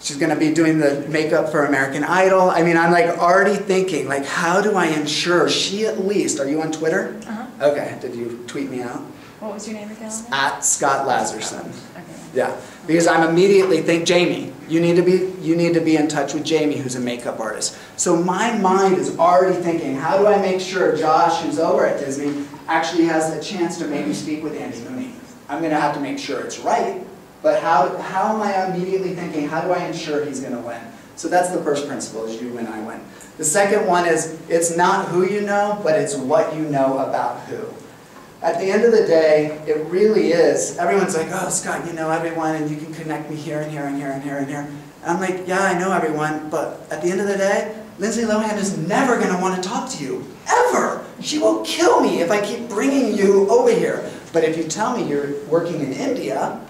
She's going to be doing the makeup for American Idol. I mean, I'm like already thinking, like, how do I ensure she at least, are you on Twitter? Uh-huh. Okay, did you tweet me out? What was your name again? At Scott Lazerson. Okay. Yeah, because I'm immediately think Jamie. You need to be in touch with Jamie, who's a makeup artist. So my mind is already thinking, how do I make sure Josh, who's over at Disney, actually has the chance to maybe speak with Andy Mooney? I'm going to have to make sure it's right. But how am I immediately thinking, how do I ensure he's going to win? So that's the first principle, is you win, I win. The second one is, it's not who you know, but it's what you know about who. At the end of the day, it really is, everyone's like, oh, Scott, you know everyone, and you can connect me here and here and here and here and here. And I'm like, yeah, I know everyone, but at the end of the day, Lindsay Lohan is never going to want to talk to you, ever. She will kill me if I keep bringing you over here. But if you tell me you're working in India,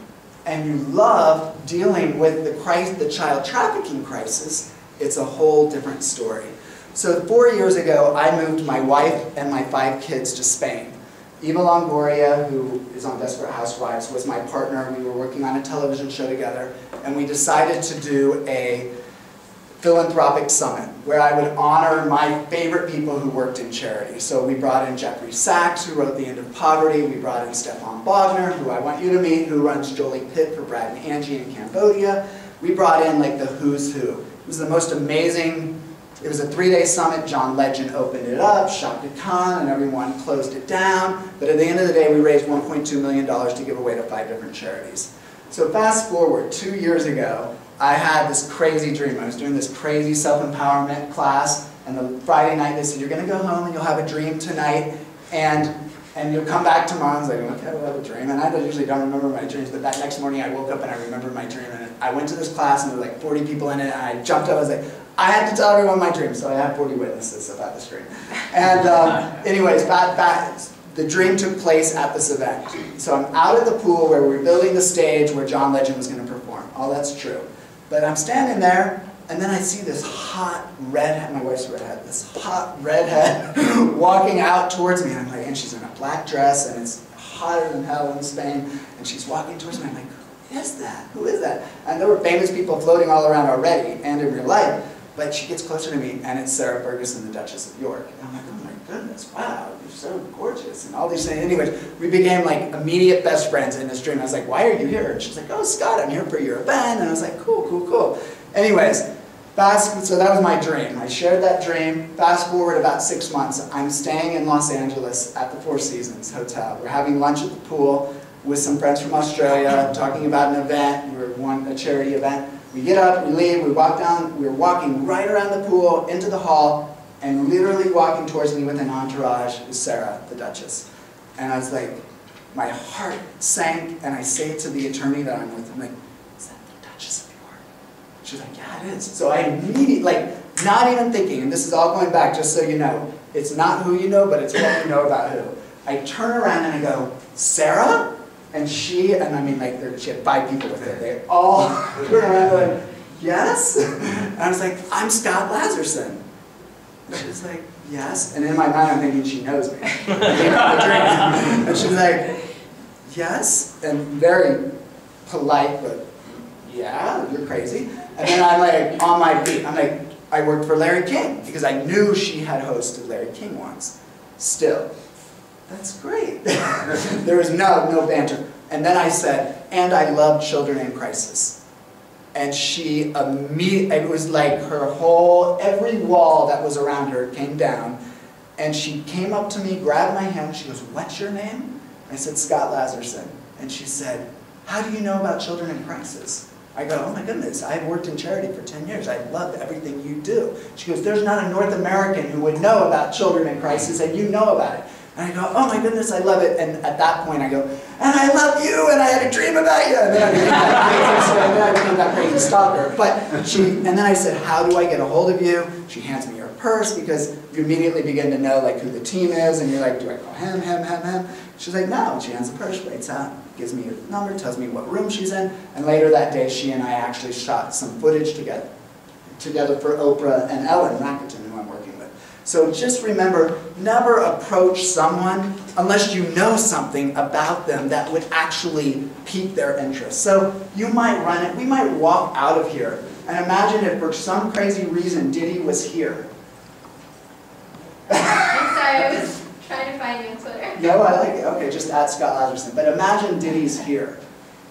and you love dealing with the child trafficking crisis, it's a whole different story. So 4 years ago, I moved my wife and my 5 kids to Spain. Eva Longoria, who is on Desperate Housewives, was my partner. We were working on a television show together, and we decided to do a philanthropic summit where I would honor my favorite people who worked in charity. So we brought in Jeffrey Sachs, who wrote The End of Poverty. We brought in Stefan Bogner, who I want you to meet, who runs Jolie Pitt for Brad and Angie in Cambodia. We brought in like the who's who. It was the most amazing, it was a 3-day summit. John Legend opened it up, Shaka Khan, and everyone closed it down. But at the end of the day, we raised $1.2 million to give away to 5 different charities. So fast forward 2 years ago, I had this crazy dream. I was doing this crazy self-empowerment class, and the Friday night they said, you're going to go home and you'll have a dream tonight, and you'll come back tomorrow. I was like, okay, we'll have a dream. And I usually don't remember my dreams, but that next morning I woke up and I remembered my dream. And I went to this class, and there were like 40 people in it, and I jumped up. I was like, I had to tell everyone my dream, so I had 40 witnesses about this dream. And anyways, the dream took place at this event. So I'm out at the pool where we're building the stage where John Legend was going to perform. All that's true. But I'm standing there, and then I see this hot redhead, my wife's redhead, this hot redhead walking out towards me. And I'm like, and she's in a black dress, and it's hotter than hell in Spain, and she's walking towards me. I'm like, who is that? Who is that? And there were famous people floating all around already, and in real life. But she gets closer to me, and it's Sarah Ferguson, the Duchess of York. And I'm like, oh my goodness, wow, you're so gorgeous, and all these things. Anyways, we became like immediate best friends in this dream. I was like, why are you here? And she's like, oh, Scott, I'm here for your event. And I was like, cool, cool, cool. Anyways, so that was my dream. I shared that dream. Fast forward about 6 months. I'm staying in Los Angeles at the Four Seasons Hotel. We're having lunch at the pool with some friends from Australia, talking about an event. We were a charity event. We get up, we leave, we walk down, we're walking right around the pool into the hall, and literally walking towards me with an entourage is Sarah, the Duchess. And I was like, my heart sank, and I say to the attorney that I'm with, I'm like, is that the Duchess of York? She's like, yeah, it is. So I immediately, like, not even thinking, and this is all going back, just so you know, it's not who you know, but it's what you know about who. I turn around and I go, Sarah? And she, and I mean, like, she had 5 people with her. They all turned around going, yes? And I was like, I'm Scott Lazerson. And she was like, yes. And in my mind, I'm thinking she knows me. And she's like, yes? And very polite, but yeah, you're crazy. And then I'm like, on my feet. I'm like, I worked for Larry King, because I knew she had hosted Larry King once. Still. That's great. There was no banter. And then I said, and I love children in crisis. And she immediately, it was like her whole, every wall that was around her came down. And she came up to me, grabbed my hand, she goes, what's your name? I said, Scott Lazerson. And she said, how do you know about children in crisis? I go, oh my goodness, I've worked in charity for 10 years. I love everything you do. She goes, there's not a North American who would know about children in crisis, and you know about it. And I go, oh my goodness, I love it. And at that point I go, and I love you, and I had a dream about you. And then I became that crazy stalker. And then I said, how do I get a hold of you? She hands me her purse, because you immediately begin to know like who the team is, and you're like, do I call him, him, him, him? She's like, no. And she hands the purse, waits out, gives me her number, tells me what room she's in. And later that day, she and I actually shot some footage together for Oprah and Ellen Rakuten, who I'm working with. So just remember, never approach someone unless you know something about them that would actually pique their interest. So you might run it, we might walk out of here, and imagine if for some crazy reason Diddy was here. I'm sorry, I was trying to find you on Twitter. No, I like it. Okay, just add Scott Lazerson. But imagine Diddy's here.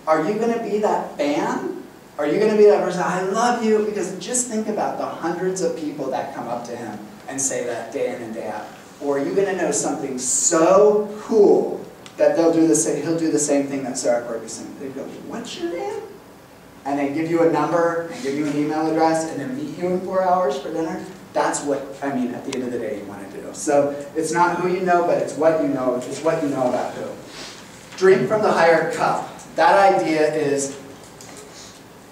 Are you going to be that fan? Are you going to be that person, I love you? Because just think about the hundreds of people that come up to him and say that day in and day out. Or are you going to know something so cool that he'll do the same thing that Sarah Ferguson. They go, what's your name? And they give you a number, and give you an email address, and then meet you in 4 hours for dinner. That's what, I mean, at the end of the day, you want to do. So it's not who you know, but it's what you know. It's what you know about who. Drink from the higher cup. That idea is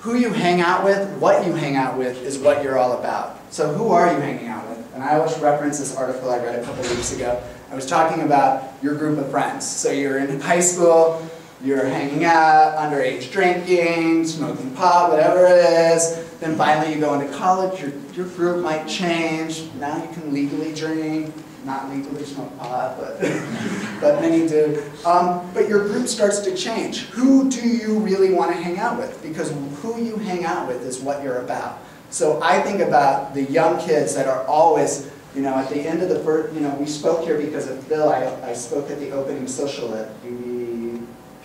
who you hang out with, what you hang out with is what you're all about. So who are you hanging out with? And I always reference this article I read a couple of weeks ago. I was talking about your group of friends. So you're in high school, you're hanging out, underage drinking, smoking pot, whatever it is. Then finally you go into college, your group might change. Now you can legally drink, not legally smoke pot, but many do. But your group starts to change. Who do you really want to hang out with? Because who you hang out with is what you're about. So I think about the young kids that are always, you know, at the end of the first, you know, we spoke here because of Bill. I spoke at the opening social at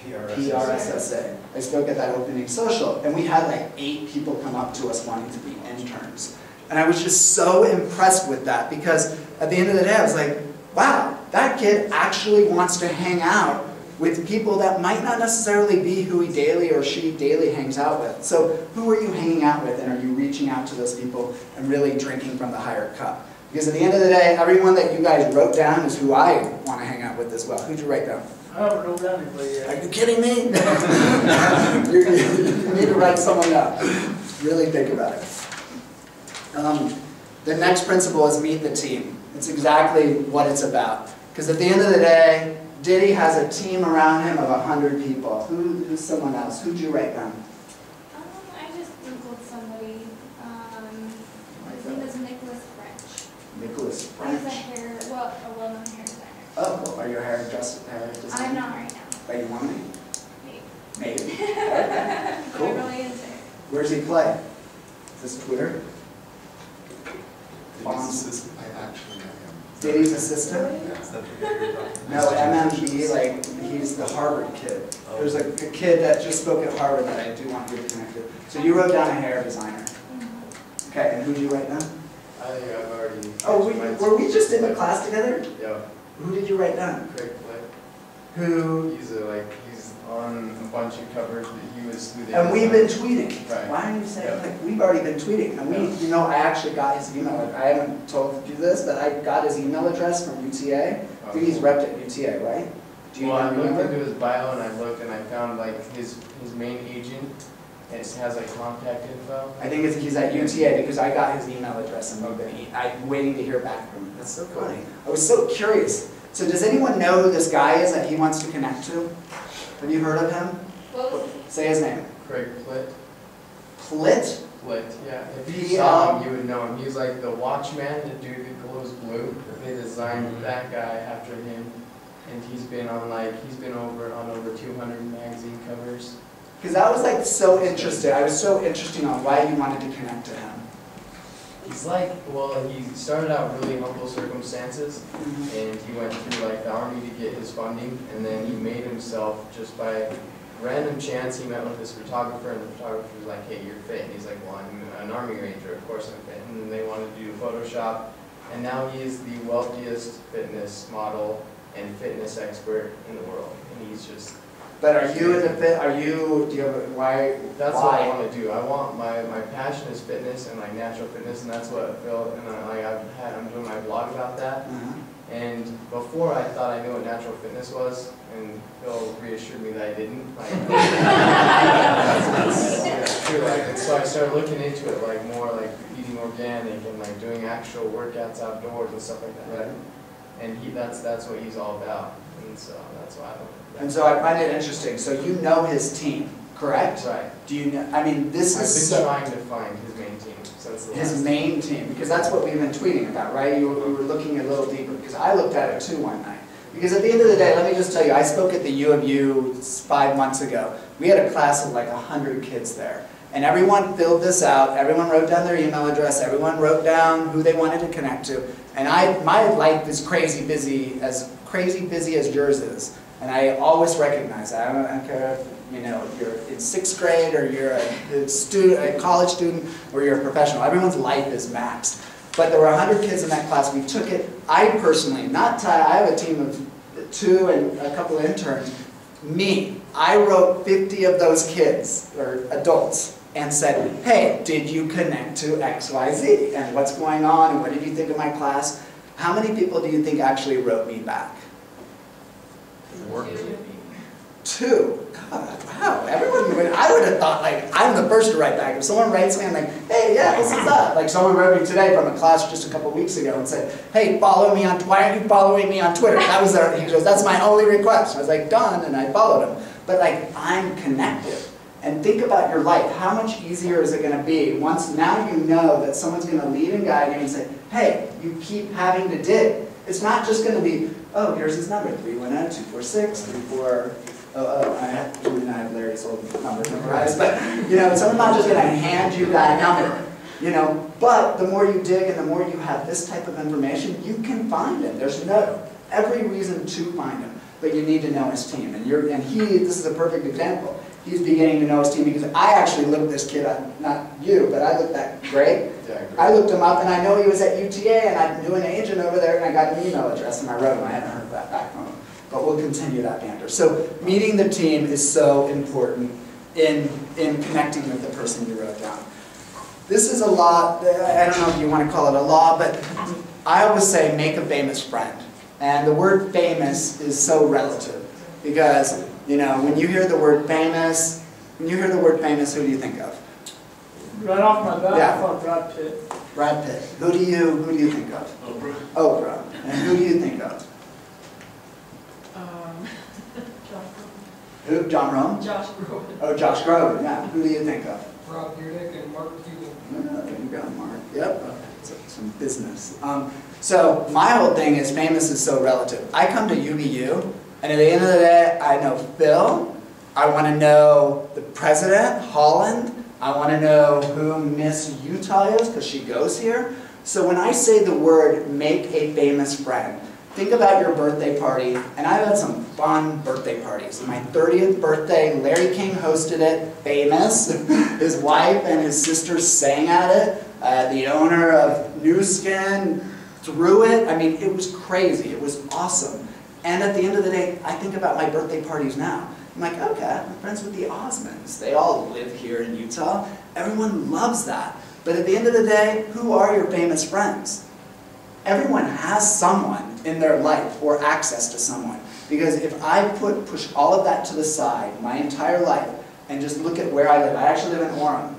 PRSSA. I spoke at that opening social, and we had like 8 people come up to us wanting to be interns. And I was just so impressed with that, because at the end of the day, I was like, wow, that kid actually wants to hang out with people that might not necessarily be who he daily or she daily hangs out with. So who are you hanging out with, and are you reaching out to those people and really drinking from the higher cup? Because at the end of the day, everyone that you guys wrote down is who I want to hang out with as well. Who'd you write down? I haven't wrote down anybody yet. Are you kidding me? you need to write someone down. Really think about it. The next principle is meet the team. It's exactly what it's about. Because at the end of the day, Diddy has a team around him of 100 people. Who's someone else? Who'd you write down? I just Googled somebody. His name is Nicholas French. Nicholas He's a French. a well-known hair designer. Oh, cool. Are you a hair designer? I'm not right now. But you want me? Maybe. Maybe. Okay. But Cool. I'm really into it. Where's he play? Is this Twitter? Diddy's I actually met him. Diddy's assistant? Yeah, is that the guy you're talking No, about? MMB, like, he's the Harvard kid. There's a kid that just spoke at Harvard that I do want you to connect to. So you wrote down a hair designer. Okay, and who'd you write down? I think I've already. Oh, were we just in the class together? Yeah, Who did you write down? Craig Flick. Who? He's on a bunch of covers, but he was who they. And we've been tweeting. Right. Why are you saying, Yeah. like, we've already been tweeting. And we, you know, I actually got his email. I haven't told you this, but I got his email address from UTA. I think he's repped at UTA, right? Do you Well, I looked remember? into his bio and I looked and I found like his main agent has like contact info. I think he's at UTA because I got his email address and I'm waiting to hear back from him. That's so funny. I was so curious. So does anyone know who this guy is that he wants to connect to? Have you heard of him? What was Say his name. Craig Flick. Plitt? Flick, yeah. If you P- saw him, you would know him. He's like the Watchman, the dude that glows blue. They designed that guy after him, and he's been on over 200 magazine covers. Because I was like so interested. I was so interested on why you wanted to connect to him. He's like, well, he started out really humble circumstances, and he went through like the army to get his funding, and then he made himself just by random chance. He met with this photographer, and the photographer was like, "Hey, you're fit." And he's like, "Well, I'm an army ranger, of course I'm fit." And then they wanted to do Photoshop, and now he is the wealthiest fitness model and fitness expert in the world, and he's just. But are you in the fit? Do you have why? That's why? what I want to do. I want my passion is fitness and like natural fitness, and that's what Phil and I'm doing my blog about that. And before I thought I knew what natural fitness was, and Phil reassured me that I didn't. That's true. And so I started looking into it, like more like eating organic and like doing actual workouts outdoors and stuff like that. Right. And that's what he's all about, and so that's why I love it. And so I find it interesting. So you know his team, correct? Right. Do you know? I mean, this is I've been trying to find his main team since the his last. main team, because that's what we've been tweeting about, right? We were looking a little deeper, because I looked at it too one night. Because at the end of the day, let me just tell you, I spoke at the U of U 5 months ago. We had a class of like 100 kids there. And everyone filled this out, everyone wrote down their email address, everyone wrote down who they wanted to connect to. And my life is crazy busy as yours is. And I always recognize that. I don't care if you're in 6th grade or you're a college student or you're a professional. Everyone's life is maxed. But there were 100 kids in that class. We took it, I personally, not Ty, I have a team of 2 and a couple of interns. I wrote 50 of those kids, or adults, and said, hey, did you connect to XYZ? And what's going on? And what did you think of my class? How many people do you think actually wrote me back? 2. God, wow. I would have thought, like, I'm the first to write back. If someone writes me, I'm like, hey, yeah, this is up. Like, someone wrote me today from a class just a couple weeks ago and said, hey, why aren't you following me on Twitter? He goes, that's my only request. I was like, done, and I followed him. But, like, I'm connected. And think about your life. How much easier is it going to be once now you know that someone's going to lead and guide you and say, hey, you keep having to dig. It's not just going to be, oh, here's his number, 310-246-3400. I have Larry's old number memorized, but someone's not just going to hand you that number. But the more you dig and the more you have this type of information, you can find him. There's every reason to find him, but you need to know his team. This is a perfect example. He's beginning to know his team because I actually looked this kid up, not you, but I looked at Greg. Yeah, I looked him up and I know he was at UTA and I knew an agent over there and I got an email address and I wrote him. I haven't heard that back from him. But we'll continue that banter. So meeting the team is so important in connecting with the person you wrote down. This is a law, I don't know if you want to call it a law, but I always say make a famous friend. And the word famous is so relative because when you hear the word famous, who do you think of? Right off my bat, Yeah. I thought Brad Pitt. Brad Pitt. Who do you think of? Oprah. Oprah. And who do you think of? Who? John Rome? Josh Groban. Oh, Josh Groban, yeah. Who do you think of? Rob Dyrdek and Mark Cuban. There you go, Mark. Yep, some business. So my whole thing is famous is so relative. I come to UVU, and at the end of the day, I know Phil. I want to know the president, Holland. I want to know who Miss Utah is, because she goes here. So when I say the word make a famous friend, think about your birthday party, and I've had some fun birthday parties. My 30th birthday, Larry King hosted it, famous. His wife and his sister sang at it. The owner of New Skin threw it. I mean, it was crazy. It was awesome. And at the end of the day, I think about my birthday parties now. I'm like, okay, I'm friends with the Osmonds. They all live here in Utah. Everyone loves that. But at the end of the day, who are your famous friends? Everyone has someone in their life or access to someone. Because if I push all of that to the side, my entire life, and just look at where I live. I actually live in Orem.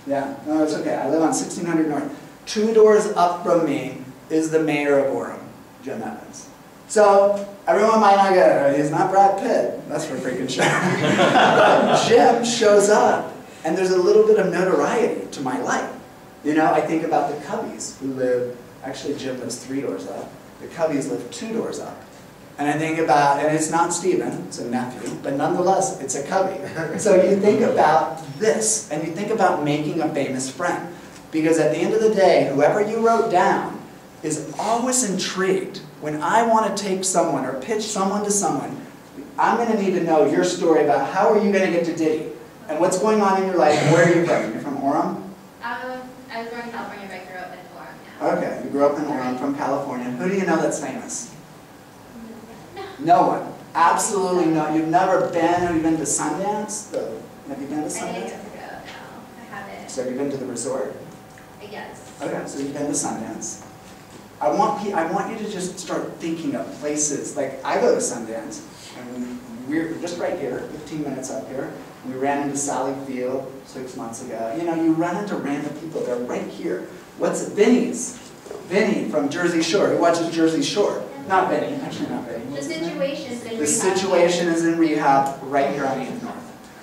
Yeah, no, it's okay. I live on 1600 North. 2 doors up from me is the mayor of Orem, Jim Evans. So everyone might not go, he's not Brad Pitt. That's for freaking sure. But Jim shows up, and there's a little bit of notoriety to my life. You know, I think about the Cubbies who live, actually Jim lives 3 doors up. The Cubbies live 2 doors up. And I think about, and it's not Steven, it's a nephew, but nonetheless, it's a Cubby. So you think about this, and you think about making a famous friend. Because at the end of the day, whoever you wrote down is always intrigued. When I want to take someone or pitch someone to someone, I'm going to need to know your story about how are you going to get to Diddy? And what's going on in your life? Where are you from? You're from Orem? I was born in California, but I grew up in Orem now. Okay, you grew up in Orem, from California. Who do you know that's famous? No one. Absolutely no. You've never been, have you been to Sundance? Have you been to Sundance? I think no, I haven't. So have you been to the resort? Yes. Okay, so you've been to Sundance. I want you to just start thinking of places. Like, I go to Sundance, and we're just right here, 15 minutes up here. We ran into Sally Field 6 months ago. You know, you run into random people. They're right here. What's it? Vinny from Jersey Shore. Who watches Jersey Shore? Not Vinny. Actually, not Vinny. The Situation's in rehab. The Situation is in rehab right here on 8th North.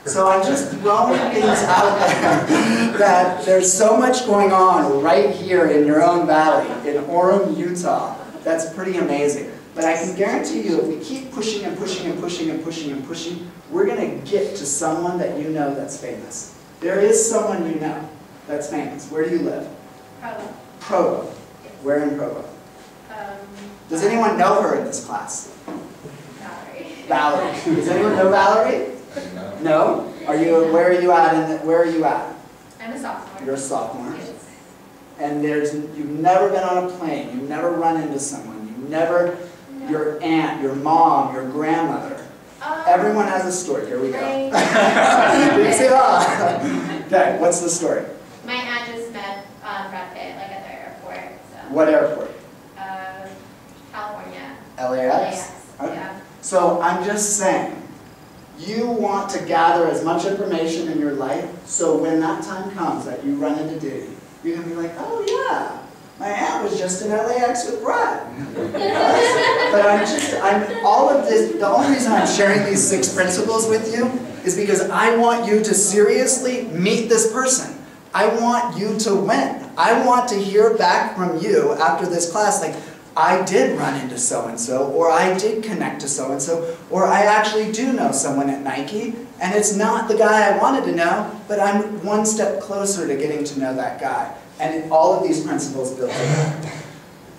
So I'm just throwing things out there that there's so much going on right here in your own valley, in Orem, Utah. That's pretty amazing. But I can guarantee you, if we keep pushing and pushing and pushing and pushing and pushing, we're going to get to someone that you know that's famous. There is someone you know that's famous. Where do you live? Provo. Provo. Yes. Where in Provo? Does anyone know her in this class? Valerie. Valerie. Does anyone know Valerie? No? Are you? Where are you at? Where are you at? I'm a sophomore. You're a sophomore. Yes. And you've never been on a plane. You've never run into someone. You've never, No. your aunt, your mom, your grandmother. Everyone has a story. Here we go. Okay, what's the story? My aunt just met Brad Pitt, like at the airport. So. What airport? California. LAX? Okay. Yeah. So I'm just saying, you want to gather as much information in your life, so when that time comes that you run into Diddy, you're going to be like, oh yeah, my aunt was just in LAX with Brad. But all of this, the only reason I'm sharing these 6 principles with you is because I want you to seriously meet this person. I want you to win. I want to hear back from you after this class, like, I did run into so-and-so, or I did connect to so-and-so, or I actually do know someone at Nike, and it's not the guy I wanted to know, but I'm one step closer to getting to know that guy. And all of these principles built together.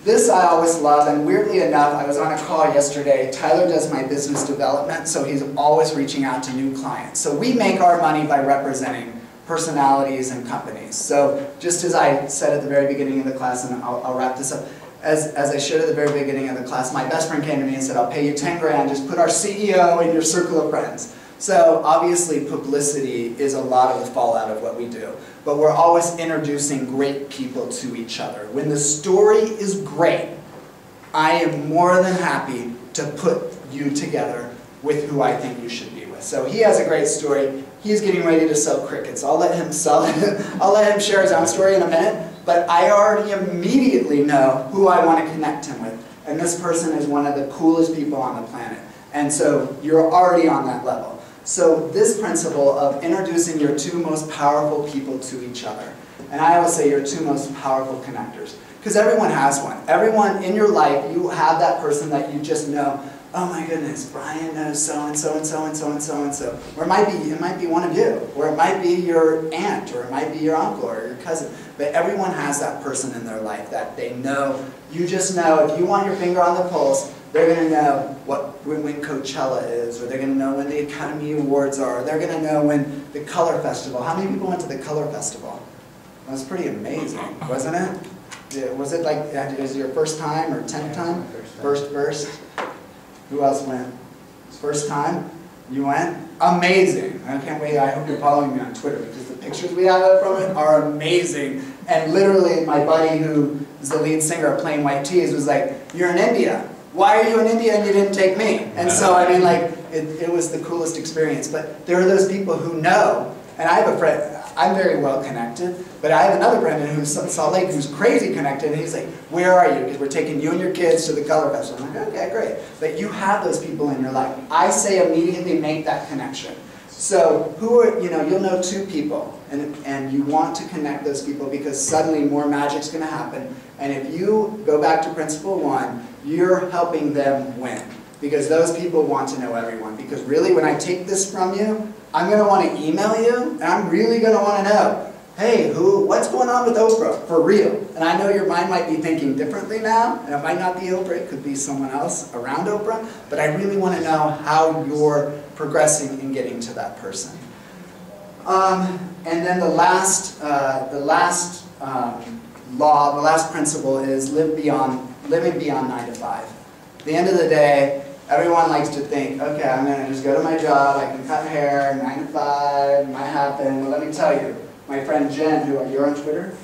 This I always love, and weirdly enough, I was on a call yesterday. Tyler does my business development, so he's always reaching out to new clients. So we make our money by representing personalities and companies. So just as I said at the very beginning of the class, and I'll wrap this up, as I showed at the very beginning of the class, my best friend came to me and said, I'll pay you 10 grand, just put our CEO in your circle of friends. So obviously publicity is a lot of the fallout of what we do. But we're always introducing great people to each other. When the story is great, I am more than happy to put you together with who I think you should be with. So he has a great story. He's getting ready to sell crickets. I'll let him sell it. I'll let him share his own story in a minute. But I already immediately know who I want to connect him with. And this person is one of the coolest people on the planet. And so you're already on that level. So this principle of introducing your two most powerful people to each other. And I always say your two most powerful connectors. Because everyone has one. Everyone in your life, you have that person that you just know, oh my goodness, Brian knows so-and-so and so-and-so and so-and-so. Or it might be one of you. Or it might be your aunt, or it might be your uncle or your cousin. But everyone has that person in their life that they know. You just know, if you want your finger on the pulse, they're going to know when Coachella is, or they're going to know when the Academy Awards are, or they're going to know when the Color Festival. How many people went to the Color Festival? It was pretty amazing, wasn't it? Was it like, was it your first time or 10th time? First. Who else went? First time? You went? Amazing. I can't wait. I hope you're following me on Twitter because the pictures we have from it are amazing. And literally, my buddy who is the lead singer of Plain White Tees was like, you're in India. Why are you in India and you didn't take me? And so, I mean, like, it was the coolest experience. But there are those people who know, and I have a friend, I'm very well connected, but I have another Brendan who's in Salt Lake who's crazy connected, and he's like, where are you? Because we're taking you and your kids to the Color Festival. I'm like, okay, great. But you have those people in your life. I say immediately make that connection. So who are, you'll know two people, and you want to connect those people because suddenly more magic's going to happen. And if you go back to principle 1, you're helping them win. Because those people want to know everyone. Because really, when I take this from you, I'm going to want to email you, and I'm really going to want to know, hey, what's going on with Oprah, for real? And I know your mind might be thinking differently now, and it might not be Oprah, it could be someone else around Oprah, but I really want to know how you're progressing in getting to that person. And then the last principle is living beyond 9 to 5. At the end of the day, everyone likes to think, okay, I'm going to just go to my job, I can cut hair, 9 to 5, might happen. Well, let me tell you, my friend Jen, you're on Twitter?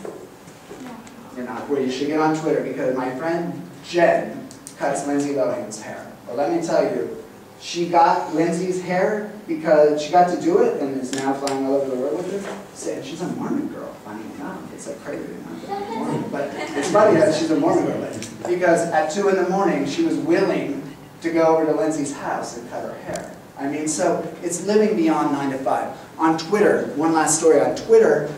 No. You're not. Well, you should get on Twitter because my friend Jen cuts Lindsay Lohan's hair. Well, let me tell you, she got Lindsay's hair because she got to do it and is now flying all over the world with her. She's a Mormon girl, funny enough. It's like crazy, Mormon, but it's funny that she's a Mormon girl. Because at 2 in the morning, she was willing to go over to Lindsay's house and cut her hair. I mean, so it's living beyond 9 to 5. On Twitter, one last story on Twitter,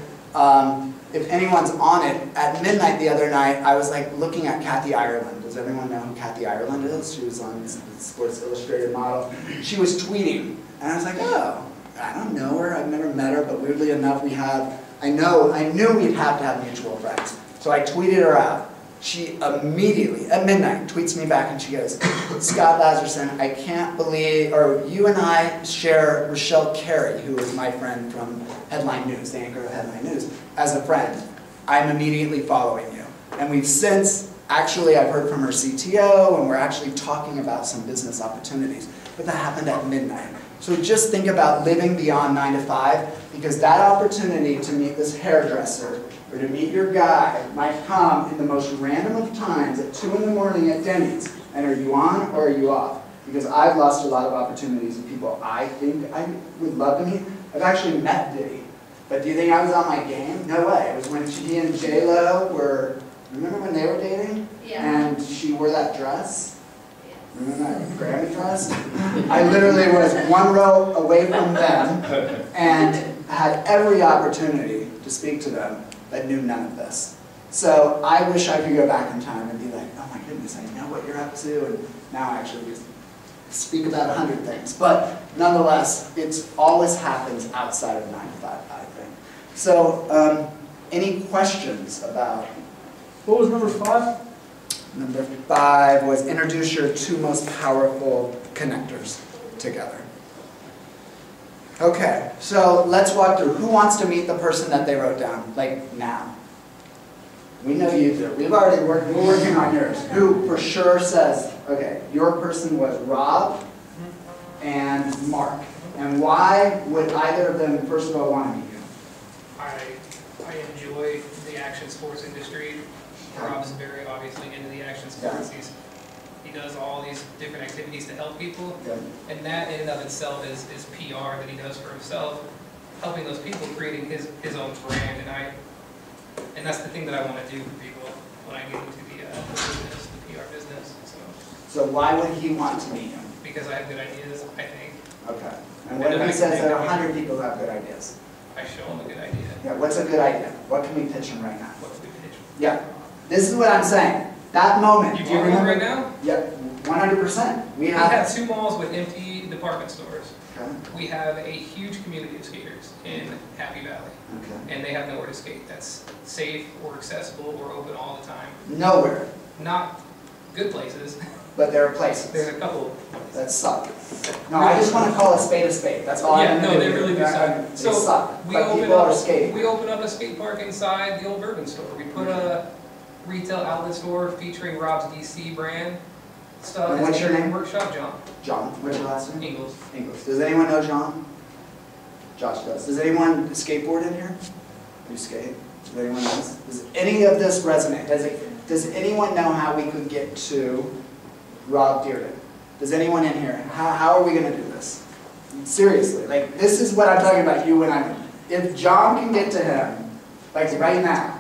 if anyone's on it, at midnight the other night, I was like looking at Kathy Ireland. Does everyone know who Kathy Ireland is? She was on the Sports Illustrated model. She was tweeting, and I was like, oh, I don't know her, I've never met her, but weirdly enough, I knew we'd have to have mutual friends. So I tweeted her out. She immediately, at midnight, tweets me back and she goes, Scott Lazerson, I can't believe, or you and I share Rochelle Carey, who is my friend from Headline News, the anchor of Headline News, as a friend. I'm immediately following you. And we've since, actually I've heard from her CTO, and we're actually talking about some business opportunities. But that happened at midnight. So just think about living beyond 9 to 5, because that opportunity to meet this hairdresser, or to meet your guy, might come in the most random of times at 2 in the morning at Denny's. And are you on or are you off? Because I've lost a lot of opportunities of people I think I would love to meet. I've actually met Diddy. But do you think I was on my game? No way. It was when he and J-Lo were, remember when they were dating? Yeah. And she wore that dress? Remember that Grammy dress? I literally was 1 row away from them and had every opportunity to speak to them, but knew none of this. So I wish I could go back in time and be like, oh my goodness, I know what you're up to, and now I actually just speak about 100 things. But nonetheless, it always happens outside of 9 to 5, I think. So any questions about? What was number 5? Number 5 was introduce your 2 most powerful connectors together. Okay, so let's walk through. Who wants to meet the person that they wrote down, like now? We know you do. We're working on yours. Who for sure says, okay, your person was Rob and Mark. And why would either of them, first of all, want to meet you? I enjoy the action sports industry. Rob's very obviously into the action sports. Yeah. He does all these different activities to help people. Yeah. And that in and of itself is PR that he does for himself, helping those people, creating his own brand. And that's the thing that I want to do for people when I get into the business, the PR business. So why would he want to meet you? Because I have good ideas, I think. Okay. And what if he says there are 100 people who have good ideas? I show them a good idea. Yeah, what's a good idea? What can we pitch him right now? What's the pitch? Yeah, this is what I'm saying. That moment. You do you want one remember? right now? Yeah, 100%. We have 2 malls with empty department stores. Okay. We have a huge community of skaters in Happy Valley. Okay. And they have nowhere to skate that's safe or accessible or open all the time. Nowhere, Not good places. but there are places There's a couple. that suck. No, I just want to call a spade a spade. That's all I'm Yeah, going to do. no, they really do suck. They So suck, we but open people are up, skating. we open up a skate park inside the old Bourbon store. We put a retail outlet store featuring Rob's DC brand stuff. And what's your name? Workshop John. John, what's your last name? Ingles. Ingles. Does anyone know John? Josh does. Does anyone skateboard in here? You skate? Does anyone else? Does any of this resonate? Does anyone know how we could get to Rob Dearden? Does anyone in here? How are we going to do this? Seriously, like this is what I'm talking about, you and I. If John can get to him, like right now,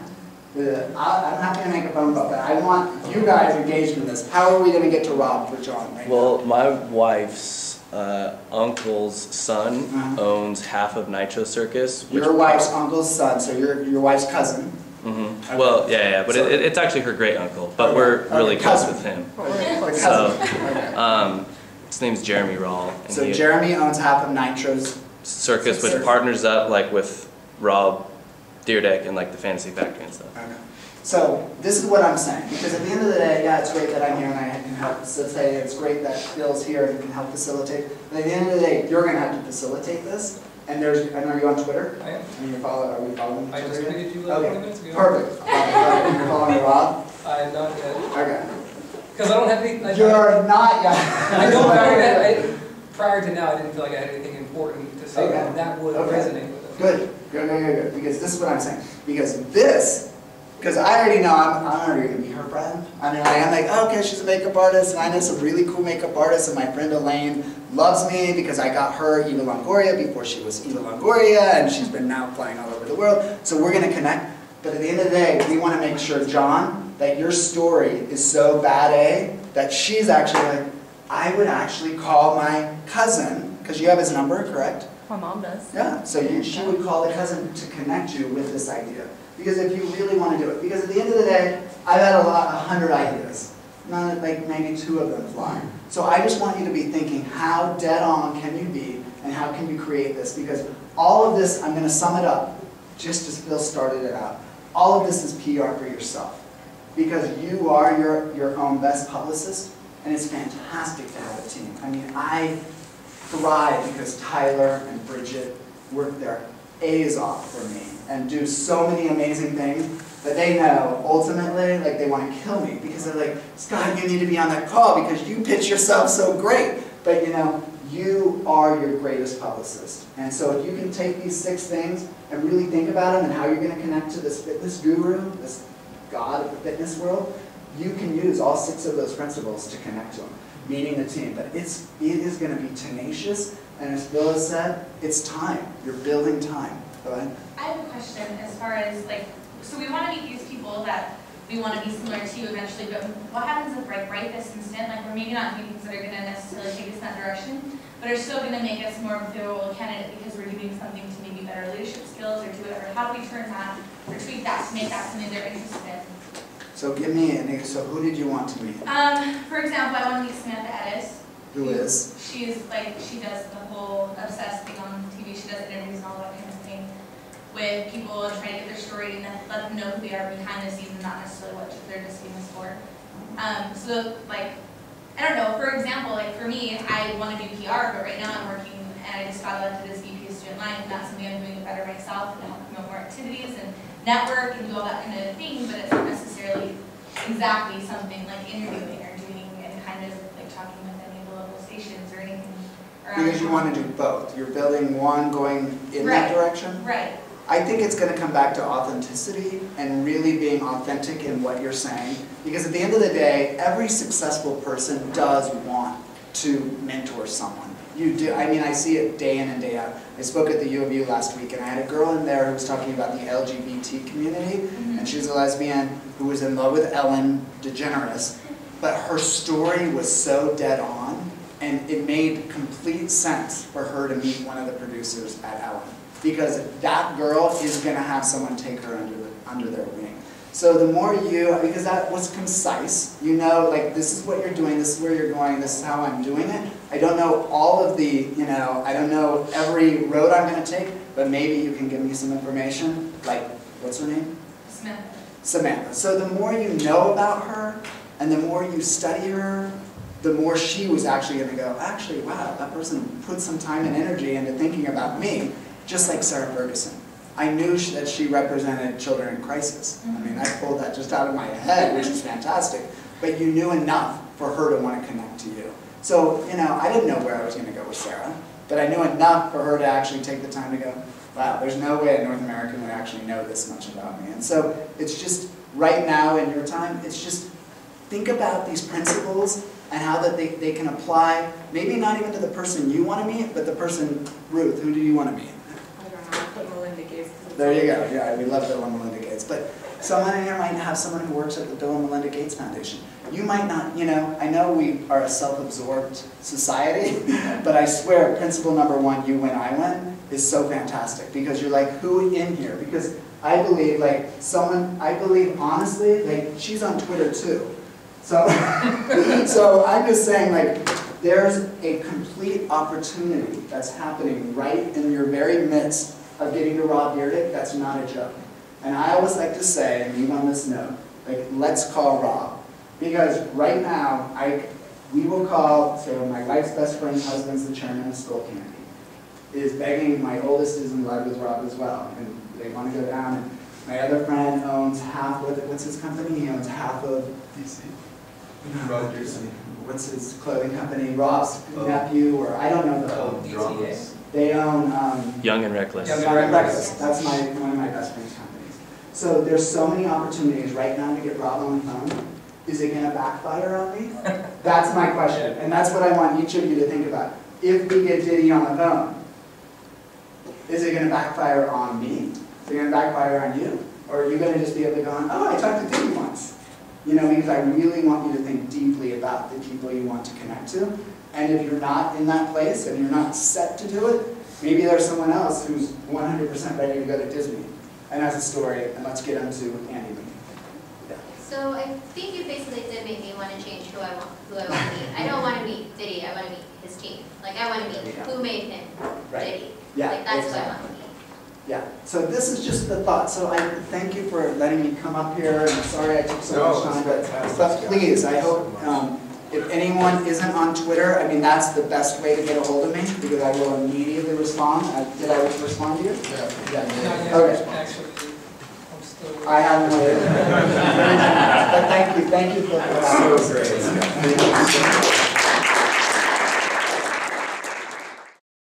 I'm not going to make a phone call, but I want you guys engaged in this. How are we going to get to Rob for John right Well, my wife's uncle's son owns half of Nitro Circus. now? Your wife's uncle's son, so your wife's cousin. Mm-hmm. Okay. Well, yeah, but So- it's actually her great uncle, but Okay. we're really Okay, close cousin. with him. The So, cousin. Okay. his name's Jeremy Rawl. And So he- Jeremy owns half of Nitro's. Circus, which Circus. partners up like with Rob Deerdeck and like the Fantasy Factory and stuff. Okay. So this is what I'm saying, because at the end of the day, yeah, it's great that I'm here and I can help facilitate. It's great that Bill's here and can help facilitate. But at the end of the day, you're going to have to facilitate this. And there's, and are you on Twitter? I am. And you're are we following each I other just yet? tweeted you like 20 minutes ago. Perfect. You're following Rob? I am not yet. Okay. Because I don't have any. You're not yet. I don't prior to now, I didn't feel like I had anything important to say Okay. that would Okay. resonate with them. Good. Because this is what I'm saying. Because I already know I'm already going to be her friend. I mean, I'm like, oh, okay, she's a makeup artist, and I know some really cool makeup artists, and my friend Elaine loves me because I got her Eva Longoria before she was Eva Longoria, and she's been now flying all over the world. So we're going to connect. But at the end of the day, we want to make sure, John, that your story is so bad A that she's actually like, I would actually call my cousin, because you have his number, correct? My mom does. Yeah, so she would call the cousin to connect you with this idea. Because if you really want to do it, because at the end of the day, I've had 100 ideas. None, like maybe 2 of them fly. So I just want you to be thinking, how dead on can you be, and how can you create this? Because all of this, I'm going to sum it up, just as Phil started it out. All of this is PR for yourself. Because you are your own best publicist, and it's fantastic to have a team. I mean, I thrive because Tyler and Bridget work their A's off for me and do so many amazing things that they know ultimately, like they want to kill me because they're like, Scott, you need to be on that call because you pitch yourself so great. But you know, you are your greatest publicist. And so if you can take these 6 things and really think about them and how you're going to connect to this fitness guru, this god of the fitness world, you can use all 6 of those principles to connect to them, meeting the team. But it is going to be tenacious, and as Bill has said, it's time. You're building time. Go ahead. I have a question as far as like, so we want to meet these people that we want to be similar to eventually, but what happens if right this instant, like we're maybe not doing things that are going to necessarily take us in that direction, but are still going to make us more of a favorable candidate because we're doing something to maybe better leadership skills or do whatever. How do we turn that or tweak that to make that something they're interested in? So give me so who did you want to meet? For example, I want to meet Samantha Edis. Who is? She's like, she does the whole obsessed thing on TV. She does interviews and all that kind of thing with people and try to get their story and then let them know who they are behind the scenes and not necessarily what they're just famous for. So like, I don't know, for example, like for me, I want to do PR, but right now I'm working and I just got elected as VP of Student Life, and that's something I'm doing better myself and help promote more activities and network and do all that kind of thing, but it's not necessarily exactly something like interviewing or doing and kind of like talking with any of the local stations or anything. Because you want to do both. You're building one going in that direction? Right. I think it's going to come back to authenticity and really being authentic in what you're saying. Because at the end of the day, every successful person does want to mentor someone. You do. I mean, I see it day in and day out. I spoke at the U of U last week, and I had a girl in there who was talking about the LGBT community, and she was a lesbian who was in love with Ellen DeGeneres, but her story was so dead on, And it made complete sense for her to meet one of the producers at Ellen, because that girl is going to have someone take her under their wing. So the more because that was concise, you know, like this is what you're doing, this is where you're going, this is how I'm doing it. I don't know all of the, you know, I don't know every road I'm going to take, but maybe you can give me some information, like, what's her name? Samantha. Samantha. So the more you know about her, and the more you study her, the more she was actually going to go, actually, wow, that person put some time and energy into thinking about me, just like Sarah Ferguson. I knew that she represented children in crisis. I mean, I pulled that just out of my head, which is fantastic. But you knew enough for her to want to connect to you. So, you know, I didn't know where I was going to go with Sarah, but I knew enough for her to actually take the time to go, wow, there's no way a North American would actually know this much about me. And so it's just, right now in your time, it's just think about these principles and how that they can apply, maybe not even to the person you want to meet, but the person, Ruth, who do you want to meet? There you go. Yeah, we love Bill and Melinda Gates. But someone in here might have someone who works at the Bill and Melinda Gates Foundation. You might not, you know, I know we are a self-absorbed society, but I swear principle number one, you went, I went, is so fantastic. Because you're like, who in here? Because I believe, like, I believe honestly, like, she's on Twitter too. So, so I'm just saying, like, there's a complete opportunity that's happening right in your very midst of getting to Rob Dyrdek. That's not a joke. And I always like to say, and leave on this note, like, let's call Rob. Because right now, we will call, so my wife's best friend's husband's the chairman of Skull Candy, is begging, my oldest is in love with Rob as well, and they want to go down. And my other friend owns half, what's his company? He owns half of DC. What's his clothing company? Rob's nephew, or I don't know the whole. They own Young and Reckless. Young and Reckless. That's one of my best friend's companies. So there's so many opportunities right now to get Rob on the phone. Is it going to backfire on me? That's my question, and that's what I want each of you to think about. If we get Diddy on the phone, is it going to backfire on me? Is it going to backfire on you? Or are you going to just be able to go on, oh, I talked to Diddy once? You know, because I really want you to think deeply about the people you want to connect to. And if you're not in that place and you're not set to do it, maybe there's someone else who's 100% ready to go to Disney and has a story, and let's get into Andy Lee. Yeah. So I think you basically did make me want to change who I want to meet. I don't want to meet Diddy, I want to meet his team. Like, I want to meet who made him Diddy. Yeah, like, that's exactly. what I want to meet. Yeah, so this is just the thought. So I thank you for letting me come up here, and I'm sorry I took so much time, but please, I hope if anyone isn't on Twitter, I mean, that's the best way to get a hold of me, because I will immediately respond. Did I respond to you? Yeah. Okay. Actually, I'm still. I haven't waited. But thank you for that. So great.